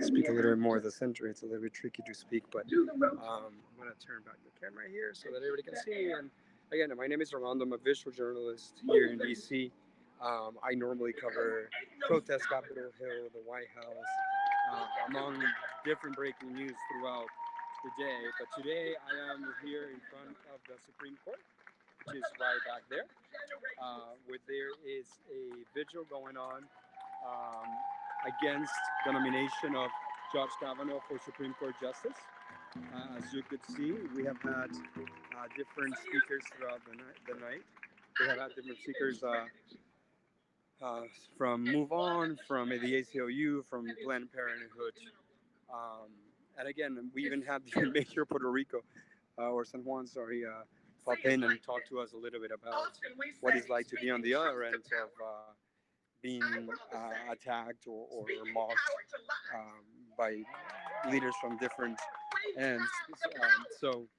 speak a little bit more of the center. It's a little bit tricky to speak, but I'm going to turn back the camera here so that everybody can see me. And again, my name is Armando. I'm a visual journalist here in DC. I normally cover protests, Capitol Hill, the White House, among different breaking news throughout the day. But today I am here in front of the Supreme Court, which is right back there, where there is a vigil going on against the nomination of Judge Kavanaugh for Supreme Court Justice. As you could see, we have had different speakers throughout the night. We have had different speakers from Move On, from the ACLU, from Planned Parenthood. And again, we even had the Mayor of Puerto Rico, or San Juan, sorry, pop in and talk to us a little bit about what it's like to be on the other end of being attacked or mocked by leaders from different ends. So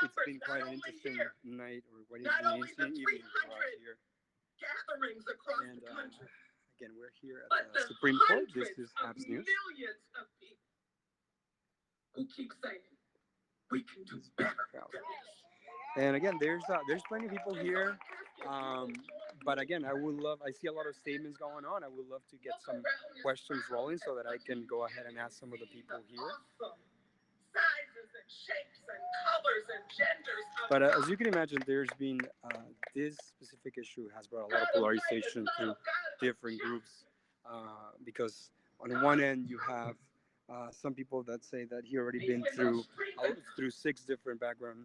it's been quite an interesting night, or what is an interesting evening for us here. Gatherings across the country. Again, we're here at the Supreme Court. This is Happs News. Millions of people who keep saying, we can do better. And again, there's plenty of people here. Um, but again, I see a lot of statements going on. I would love to get some questions rolling so that I can go ahead and ask some of the people here. Sizes and shapes and colors and genders. But as you can imagine, there's been this specific issue has brought a lot of polarization through different groups because on one end you have some people that say that he already been through 6 different background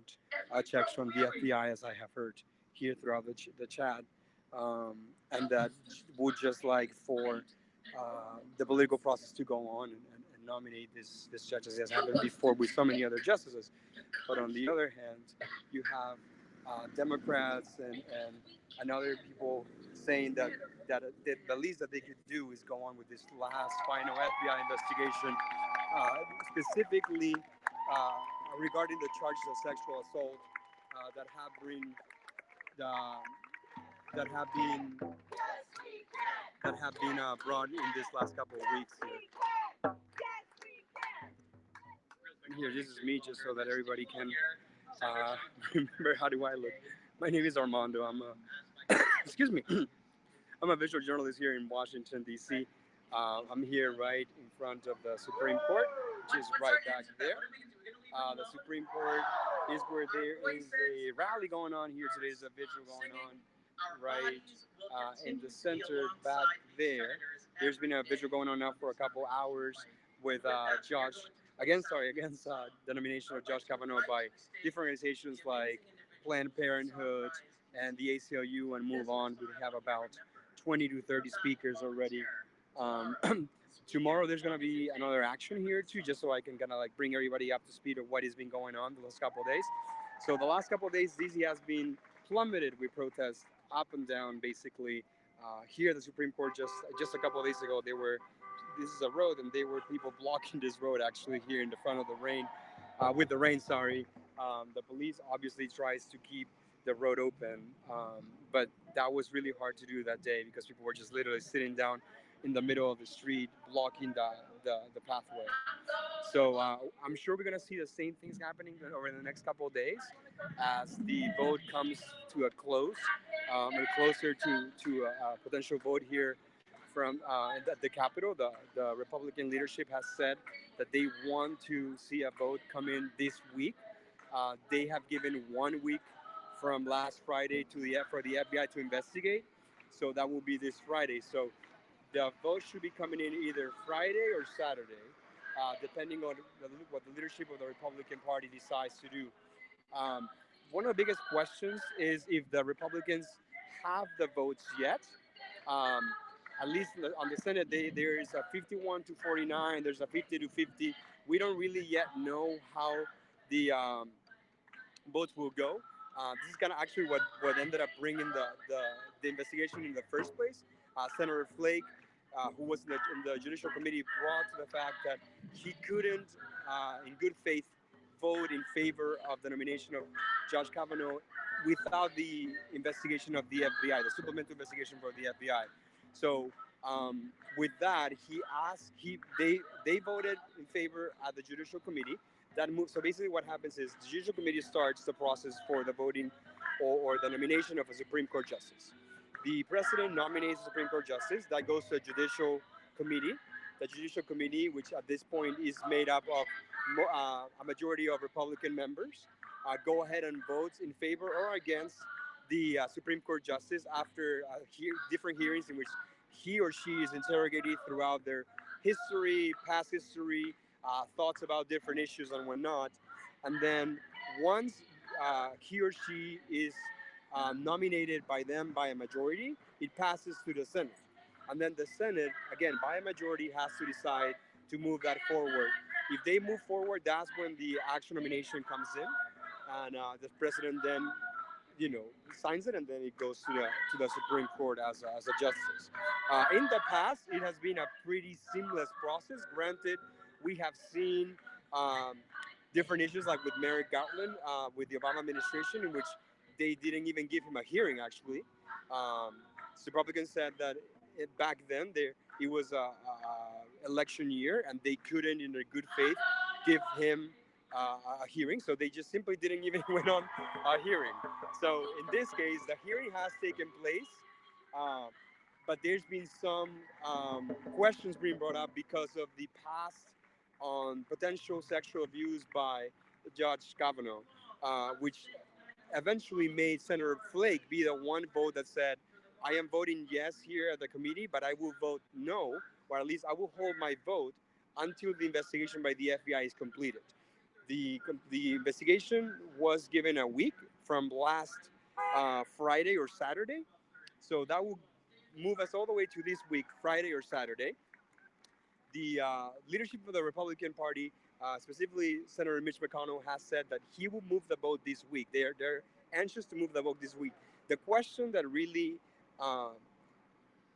checks from the FBI, as I have heard here throughout the chat, and that would just like for the political process to go on and nominate this judge, as has happened before with so many other justices. But on the other hand, you have Democrats and other people saying that the least that they could do is go on with this last final FBI investigation, specifically uh, regarding the charges of sexual assault that have been uh, that have been brought in this last couple of weeks here. Here, this is me, just so that everybody can remember how do I look. My name is Armando. I'm a excuse me. I'm a visual journalist here in Washington, D.C. I'm here right in front of the Supreme Court, which is right back there. The Supreme Court is where there is a rally going on here today. There's a vigil going on right in the center back there. There's been a vigil going on now for a couple hours with against the nomination of Judge Kavanaugh by different organizations like Planned Parenthood and the ACLU and Move On. We have about 20 to 30 speakers already. Um, Tomorrow there's gonna be another action here too, just so I can kind of like bring everybody up to speed of what has been going on the last couple of days. So the last couple of days, DC has been plummeted with protests up and down. Basically, here at the Supreme Court, just a couple of days ago, this is a road, and there were people blocking this road actually here in the front of the rain, with the rain. Sorry, the police obviously tries to keep the road open, but that was really hard to do that day because people were just literally sitting down in the middle of the street, blocking the pathway. So I'm sure we're gonna see the same things happening over the next couple of days as the vote comes to a close, and closer to a potential vote here from the Capitol. The Republican leadership has said that they want to see a vote come in this week. They have given 1 week from last Friday for the FBI to investigate. So that will be this Friday. So the vote should be coming in either Friday or Saturday, depending on what the leadership of the Republican Party decides to do. Um, One of the biggest questions is if the Republicans have the votes yet. Um, at least on the Senate, there is a 51 to 49. There's a 50 to 50. We don't really yet know how the votes will go. This is kind of actually what ended up bringing the investigation in the first place. Senator Flake, who was in the Judicial Committee, brought to the fact that he couldn't, in good faith, vote in favor of the nomination of Judge Kavanaugh without the investigation of the FBI, the supplemental investigation for the FBI. So with that, he asked, they voted in favor at the Judicial Committee. That move. So basically, what happens is the Judicial Committee starts the process for the voting or the nomination of a Supreme Court justice. The president nominates a Supreme Court justice. That goes to a Judicial Committee. The Judicial Committee, which at this point is made up of a majority of Republican members, go ahead and votes in favor or against the Supreme Court justice after different hearings in which he or she is interrogated throughout their history, past history, thoughts about different issues and whatnot. And then once he or she is nominated by them by a majority, it passes to the Senate. And then the Senate, again, by a majority, has to decide to move that forward. If they move forward, that's when the actual nomination comes in. And the president then signs it, and then it goes to the Supreme Court as a justice. In the past, it has been a pretty seamless process. Granted, we have seen um, different issues like with Merrick Garland with the Obama administration, in which they didn't even give him a hearing. Actually, Republicans said that back then it was a election year, and they couldn't, in their good faith, give him a hearing, so they just simply didn't even went on a hearing. So in this case, the hearing has taken place, uh, but there's been some questions being brought up because of the past on potential sexual abuse by Judge Kavanaugh, which eventually made Senator Flake be the one vote that said, I am voting yes here at the committee, but I will vote no, or at least I will hold my vote until the investigation by the FBI is completed. The investigation was given a week from last Friday or Saturday, so that will move us all the way to this week, Friday or Saturday. The leadership of the Republican Party, specifically Senator Mitch McConnell, has said that he will move the vote this week. They're anxious to move the vote this week. The question that really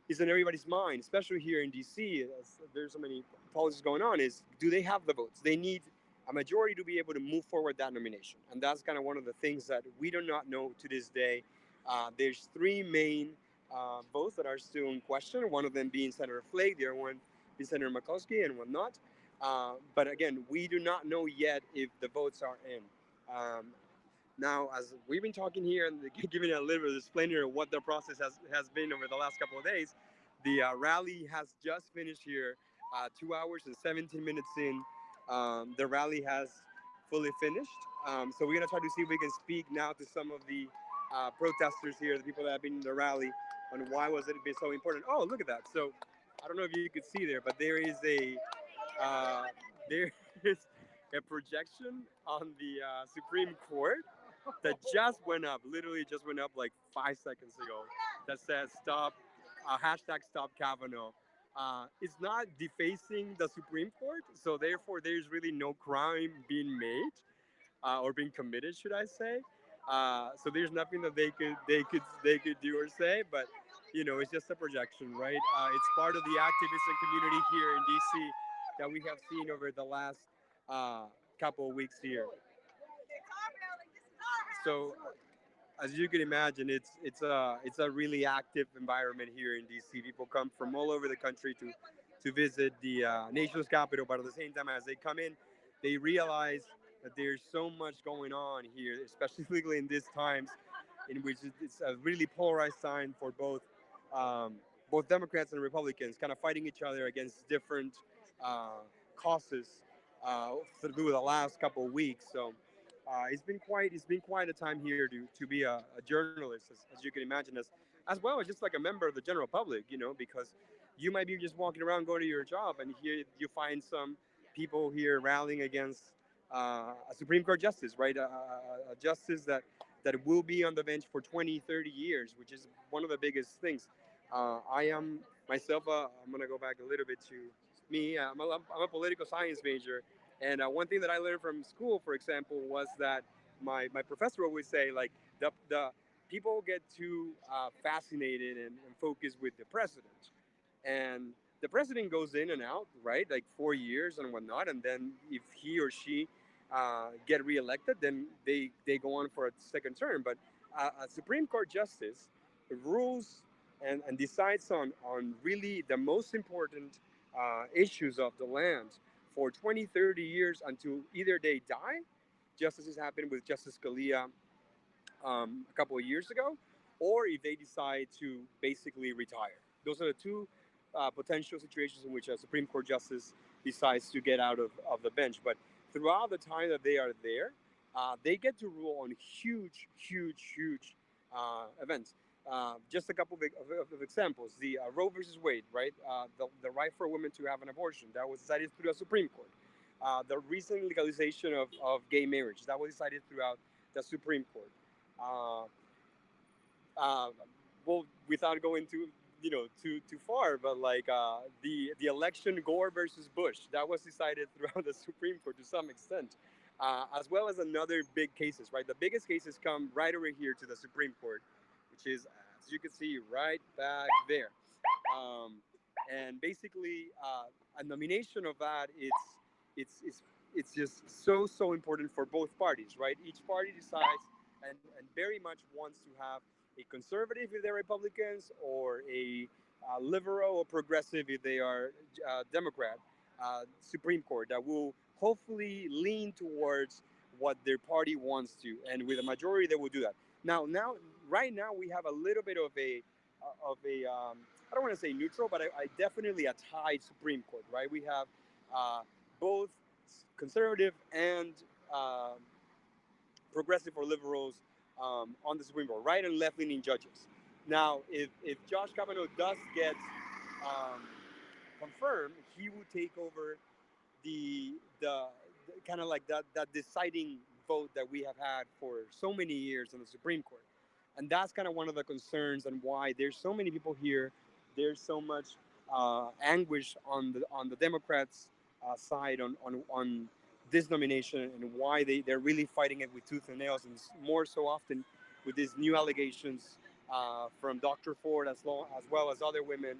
is in everybody's mind, especially here in DC, as there's so many policies going on, is do they have the votes? They need a majority to be able to move forward that nomination. And that's kind of one of the things that we do not know to this day. There's three main votes that are still in question, one of them being Senator Flake, the other one being Senator McCoskey, and whatnot. But again, we do not know yet if the votes are in. Now, as we've been talking here and giving a little bit of explaining of what the process has been over the last couple of days, the rally has just finished here, 2 hours and 17 minutes in. The rally has fully finished. So we're going to try to see if we can speak now to some of the protesters here, the people that have been in the rally, on why was it been so important. Oh, look at that. So I don't know if you could see there, but uh, there is a projection on the Supreme Court that just went up, literally just went up like 5 seconds ago, that says stop, hashtag stop Kavanaugh. It's not defacing the Supreme Court, so therefore there's really no crime being made or being committed, should I say? So there's nothing that they could do or say, but it's just a projection, right? It's part of the activism community here in DC that we have seen over the last uh, couple of weeks here. So as you can imagine, it's a really active environment here in DC. People come from all over the country to visit the nation's capital, but at the same time, as they come in, they realize that there's so much going on here, especially in these times, in which it's a really polarized time for um, both Democrats and Republicans, kind of fighting each other against different uh, causes through the last couple of weeks. So it's been quite a time here to be a journalist, as you can imagine, as well as just like a member of the general public, because you might be just walking around going to your job, and here you find some people here rallying against a Supreme Court justice, right? A justice that will be on the bench for 20, 30 years, which is one of the biggest things. I am myself, I'm going to go back a little bit to me. I'm a political science major. And one thing that I learned from school, for example, was that my professor always say, like, the people get too fascinated and focused with the president. And the president goes in and out, right? Like 4 years and whatnot. And then if he or she get reelected, then they go on for a second term. But a Supreme Court justice rules and decides on really the most important issues of the land for 20, 30 years until either they die, just as has happened with Justice Scalia a couple of years ago, or if they decide to basically retire. Those are the two potential situations in which a Supreme Court justice decides to get out of the bench. But throughout the time that they are there, they get to rule on huge, huge, huge events. Just a couple of examples. The Roe versus Wade, right? The right for women to have an abortion, that was decided through the Supreme Court. The recent legalization of gay marriage, that was decided throughout the Supreme Court. Uh, uh, well, without going too far, but like the election Gore versus Bush, that was decided throughout the Supreme Court to some extent, as well as another big cases. Right, the biggest cases come right over here to the Supreme Court, which is, as you can see, right back there. Um, and basically, a nomination of that, it's it's just so important for both parties, right? Each party decides and very much wants to have a conservative if they're Republicans, or a liberal or progressive if they are Democrat, Supreme Court that will hopefully lean towards what their party wants to, and with a majority they will do that. Now, right now we have a little bit of a I don't want to say neutral, but I definitely a tied Supreme Court. Right, we have uh, both conservative and um progressive or liberals on the Supreme Court, right and left leaning judges. Now, if Josh Kavanaugh does get um, confirmed, he would take over the kind of like that deciding vote that we have had for so many years in the Supreme Court, and that's kind of one of the concerns and why there's so many people here. There's so much anguish on the Democrats' side on this nomination, and why they're really fighting it with tooth and nails, and more so often with these new allegations from Dr. Ford as well as other women.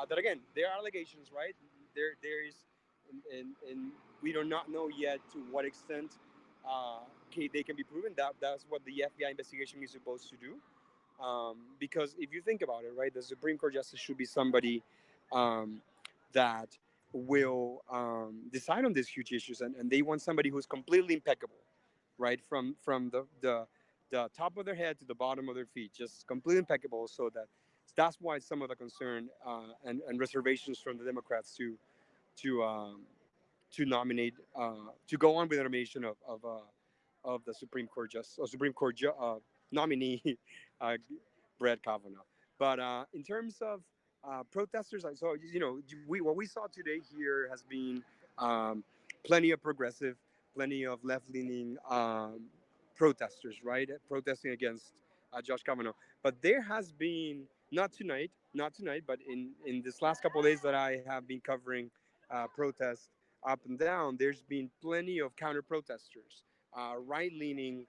That again, they're allegations, right? There is and we do not know yet to what extent they can be proven. That's what the FBI investigation is supposed to do. Because if you think about it, right, the Supreme Court justice should be somebody um, that will decide on these huge issues, and they want somebody who's completely impeccable, right, from the top of their head to the bottom of their feet, just completely impeccable. So that's why some of the concern and reservations from the Democrats to to nominate to go on with the nomination of the Supreme Court just or Supreme Court nominee uh, Brett Kavanaugh. But in terms of protesters, I saw what we saw today here has been um, plenty of progressive, plenty of left-leaning protesters, right, protesting against Josh Kavanaugh. But there has been not tonight, but in this last couple of days that I have been covering protests up and down, there's been plenty of counter protesters, right-leaning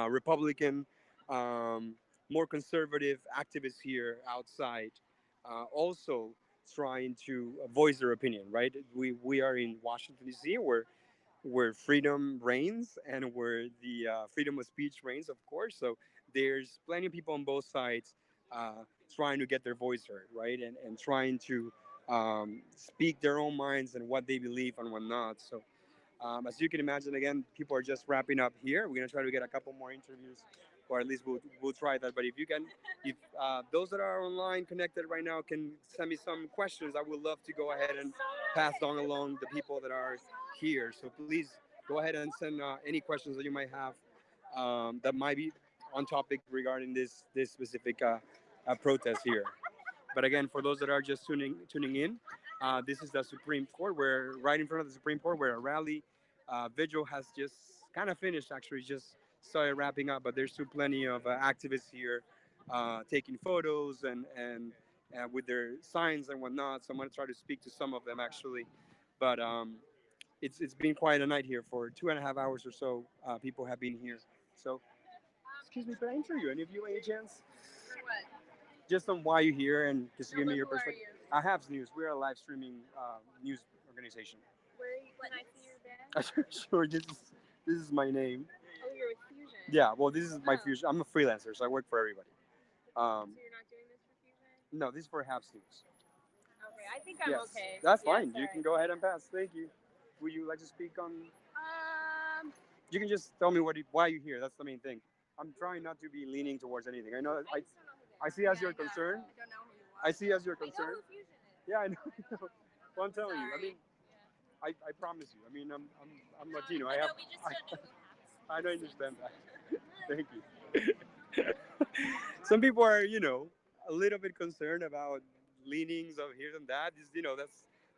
Republican, um, more conservative activists here outside, also trying to voice their opinion. Right, we are in Washington D.C., where freedom reigns and where the freedom of speech reigns, of course. So there's plenty of people on both sides trying to get their voice heard, right, and trying to speak their own minds and what they believe and whatnot. So as you can imagine, again, people are just wrapping up here. We're gonna try to get a couple more interviews, or at least we'll try that. But if those that are online connected right now can send me some questions, I would love to go ahead and pass on along the people that are here. So please go ahead and send any questions that you might have that might be on topic regarding this specific protest here. But again, for those that are just tuning in, this is the Supreme Court. We're right in front of the Supreme Court, where a rally vigil has just kind of finished. Actually, just started wrapping up. But there's still plenty of activists here taking photos and with their signs and whatnot. So I'm going to try to speak to some of them actually. But it's been quite a night here for 2.5 hours or so. People have been here. So excuse me, could I interview any of you any chance? Just on why you're here and just to give me your perspective. I have news. We're a live streaming news organization. Can I see your badge? Sure. This is my name. Oh, you're with Fusion. Yeah. Well, this is my fusion. I'm a freelancer, so I work for everybody. So you're not doing this for Fusion? No, this is for Happs News. Okay, I think I'm Yes, okay. that's Yeah, fine. You can sorry. go ahead and pass. Thank you. Would you like to speak on? Um, You can just tell me why you're here. That's the main thing. I'm trying not to be leaning towards anything. I know. I just don't know who they I are. see as Yeah, your I know. concern. I don't know who you are. I see as your I know concern. who Fusion is. Yeah, I know. Well, I'm telling you. I Sorry. mean, Yeah. I promise you. I mean, I'm Latino. I I have. know we just don't know who I Happs don't is. understand that. Thank you. Some people are, a little bit concerned about leanings of here and that.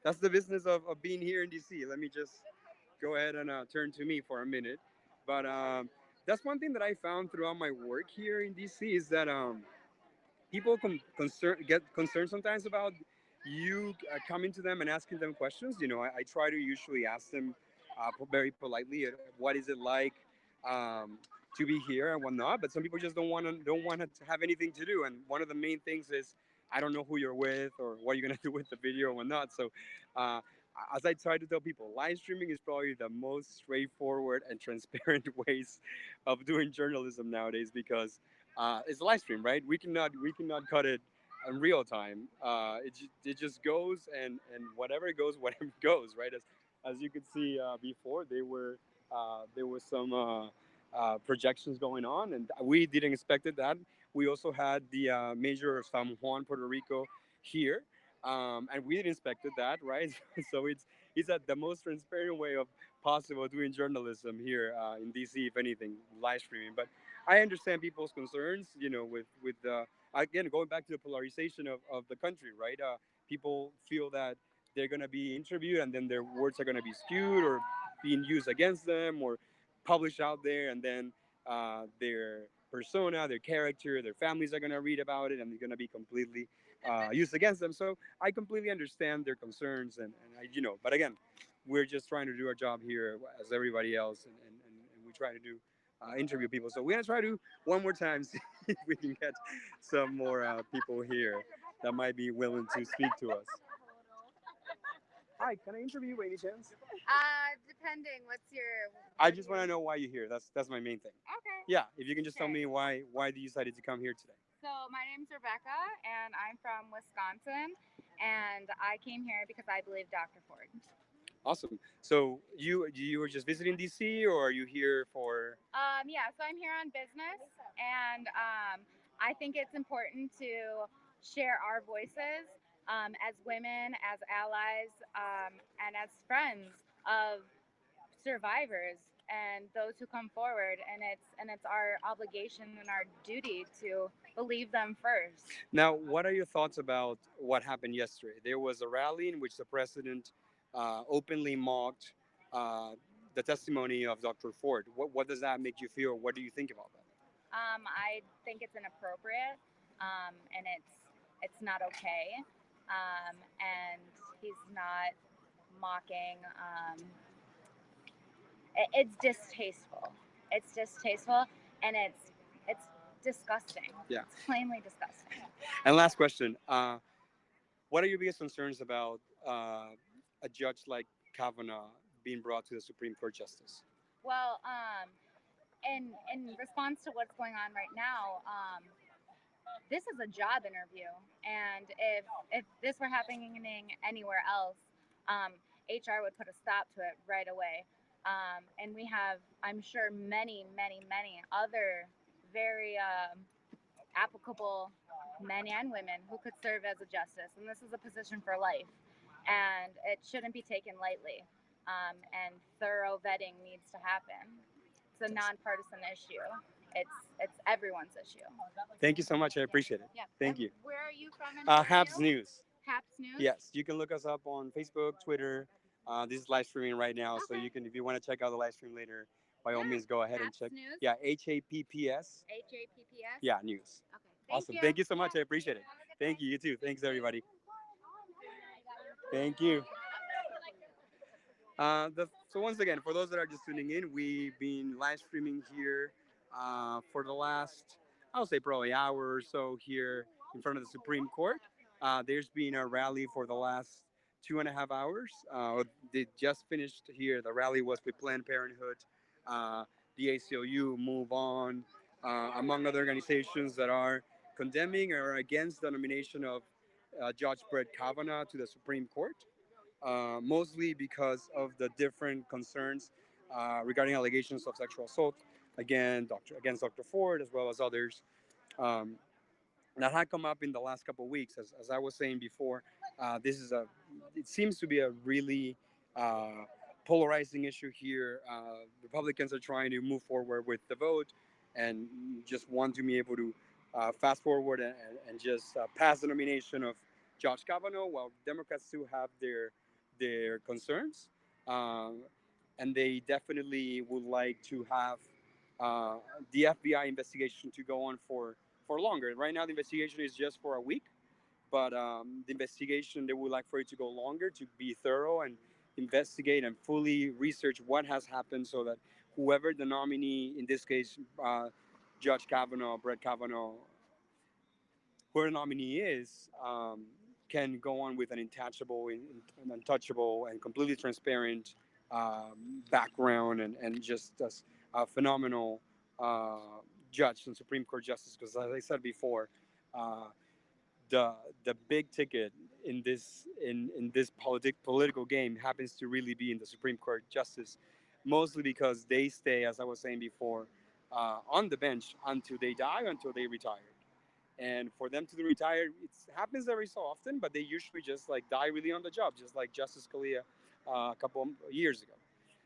That's the business of being here in DC. Let me just go ahead and turn to me for a minute. But that's one thing that I found throughout my work here in DC is that people get concerned sometimes about you coming to them and asking them questions. I try to usually ask them very politely, what is it like um, to be here and whatnot. But some people just don't want to have anything to do. And one of the main things is I don't know who you're with or what you're gonna do with the video and whatnot. So uh, as I try to tell people, live streaming is probably the most straightforward and transparent ways of doing journalism nowadays because it's a live stream, right? We cannot cut it in real time. It just goes and whatever it goes, whatever it goes, right? as you could see before, there was some projections going on, and we didn't expect it. That we also had the mayor of San Juan, Puerto Rico, here, and we didn't expect it that, right? So it's at the most transparent way of possible doing journalism here in DC, if anything, live streaming. But I understand people's concerns, you know, with again going back to the polarization of the country, right? People feel that they're going to be interviewed and then their words are going to be skewed or being used against them or published out there, and then their persona, their character, their families are going to read about it and they're going to be completely used against them. So I completely understand their concerns, and I, you know, but again, we're just trying to do our job here as everybody else, and we try to do interview people. So we're going to try to one more time see if we can get some more people here that might be willing to speak to us. Hi, can I interview you by any chance? Depending. What's your? I just want to know why you're here. That's my main thing. Okay. Yeah, if you can just tell Okay. me why you decided to come here today. So my name's Rebecca, and I'm from Wisconsin, and I came here because I believe Dr. Ford. Awesome. So you were just visiting DC, or are you here for? Yeah. So I'm here on business, and I think it's important to share our voices as women, as allies, and as friends of survivors and those who come forward, and it's our obligation and our duty to believe them first. Now, what are your thoughts about what happened yesterday? There was a rally in which the president openly mocked uh, the testimony of Dr. Ford. What does that make you feel? What do you think about that? I think it's inappropriate, and it's not okay, and he's not mocking. It's distasteful. It's distasteful, and it's disgusting. Yeah. It's plainly disgusting. And last question: what are your biggest concerns about a judge like Kavanaugh being brought to the Supreme Court justice? Well, in response to what's going on right now, this is a job interview, and if this were happening anywhere else, HR would put a stop to it right away. And we have, I'm sure, many other very applicable men and women who could serve as a justice, and this is a position for life, and it shouldn't be taken lightly. And thorough vetting needs to happen. It's a nonpartisan issue. It's everyone's issue. Thank you so much. I appreciate it. Yeah. Thank you. Where are you from? Happs News. Happs News. Yes, you can look us up on Facebook, Twitter. This is live streaming right now, so you can, if you want to check out the live stream later, by all means, go ahead and Happs check. News. Yeah, HAPPS. HAPPS. Yeah, news. Okay. Awesome. Thank you so much. I appreciate it. Thank you. You too. Thanks, everybody. Thank you. So once again, for those that are just tuning in, we've been live streaming here for the last, I'll say probably hour or so here in front of the Supreme Court. There's been a rally for the last 2.5 hours. They just finished here. The rally was with Planned Parenthood, the ACLU, Move On, among other organizations that are condemning or against the nomination of Judge Brett Kavanaugh to the Supreme Court, mostly because of the different concerns regarding allegations of sexual assault against Dr. Ford, as well as others. Um, that had come up in the last couple of weeks. As I was saying before, this is it seems to be a really polarizing issue here. Republicans are trying to move forward with the vote and just want to be able to fast forward and just pass the nomination of Judge Kavanaugh, while Democrats still have their concerns. Um, and they definitely would like to have uh, the FBI investigation to go on for longer. Right now, the investigation is just for a week, but the investigation, they would like for it to go longer, to be thorough and investigate and fully research what has happened, so that whoever the nominee, in this case, Judge Kavanaugh, Brett Kavanaugh, whoever the nominee is, can go on with an untouchable, and completely transparent background, and just a phenomenal uh, judge and Supreme Court justice. Because as I said before, uh, the the big ticket in this political game happens to really be in the Supreme Court justice, mostly because they stay, as I was saying before, on the bench until they die, until they retire. And for them to retire, it happens every so often, but they usually just like die really on the job, just like Justice Scalia a couple of years ago.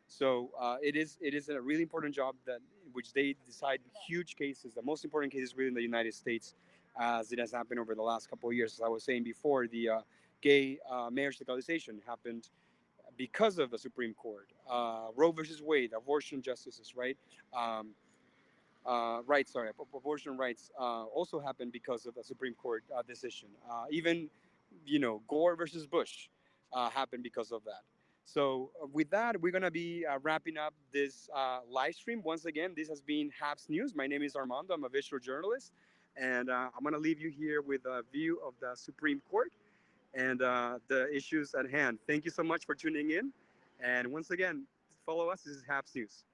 So it is a really important job that which they decide huge cases, the most important cases really in the United States, as it has happened over the last couple of years. As I was saying before, the gay marriage legalization happened because of the Supreme Court. Roe versus Wade, abortion justices, right? Um, rights, sorry, abortion rights also happened because of the Supreme Court decision. Even, Gore versus Bush happened because of that. So with that, we're gonna be wrapping up this live stream. Once again, this has been Happs News. My name is Armando. I'm a visual journalist, and I'm gonna leave you here with a view of the Supreme Court and the issues at hand. Thank you so much for tuning in, and once again, follow us. This is Happs News.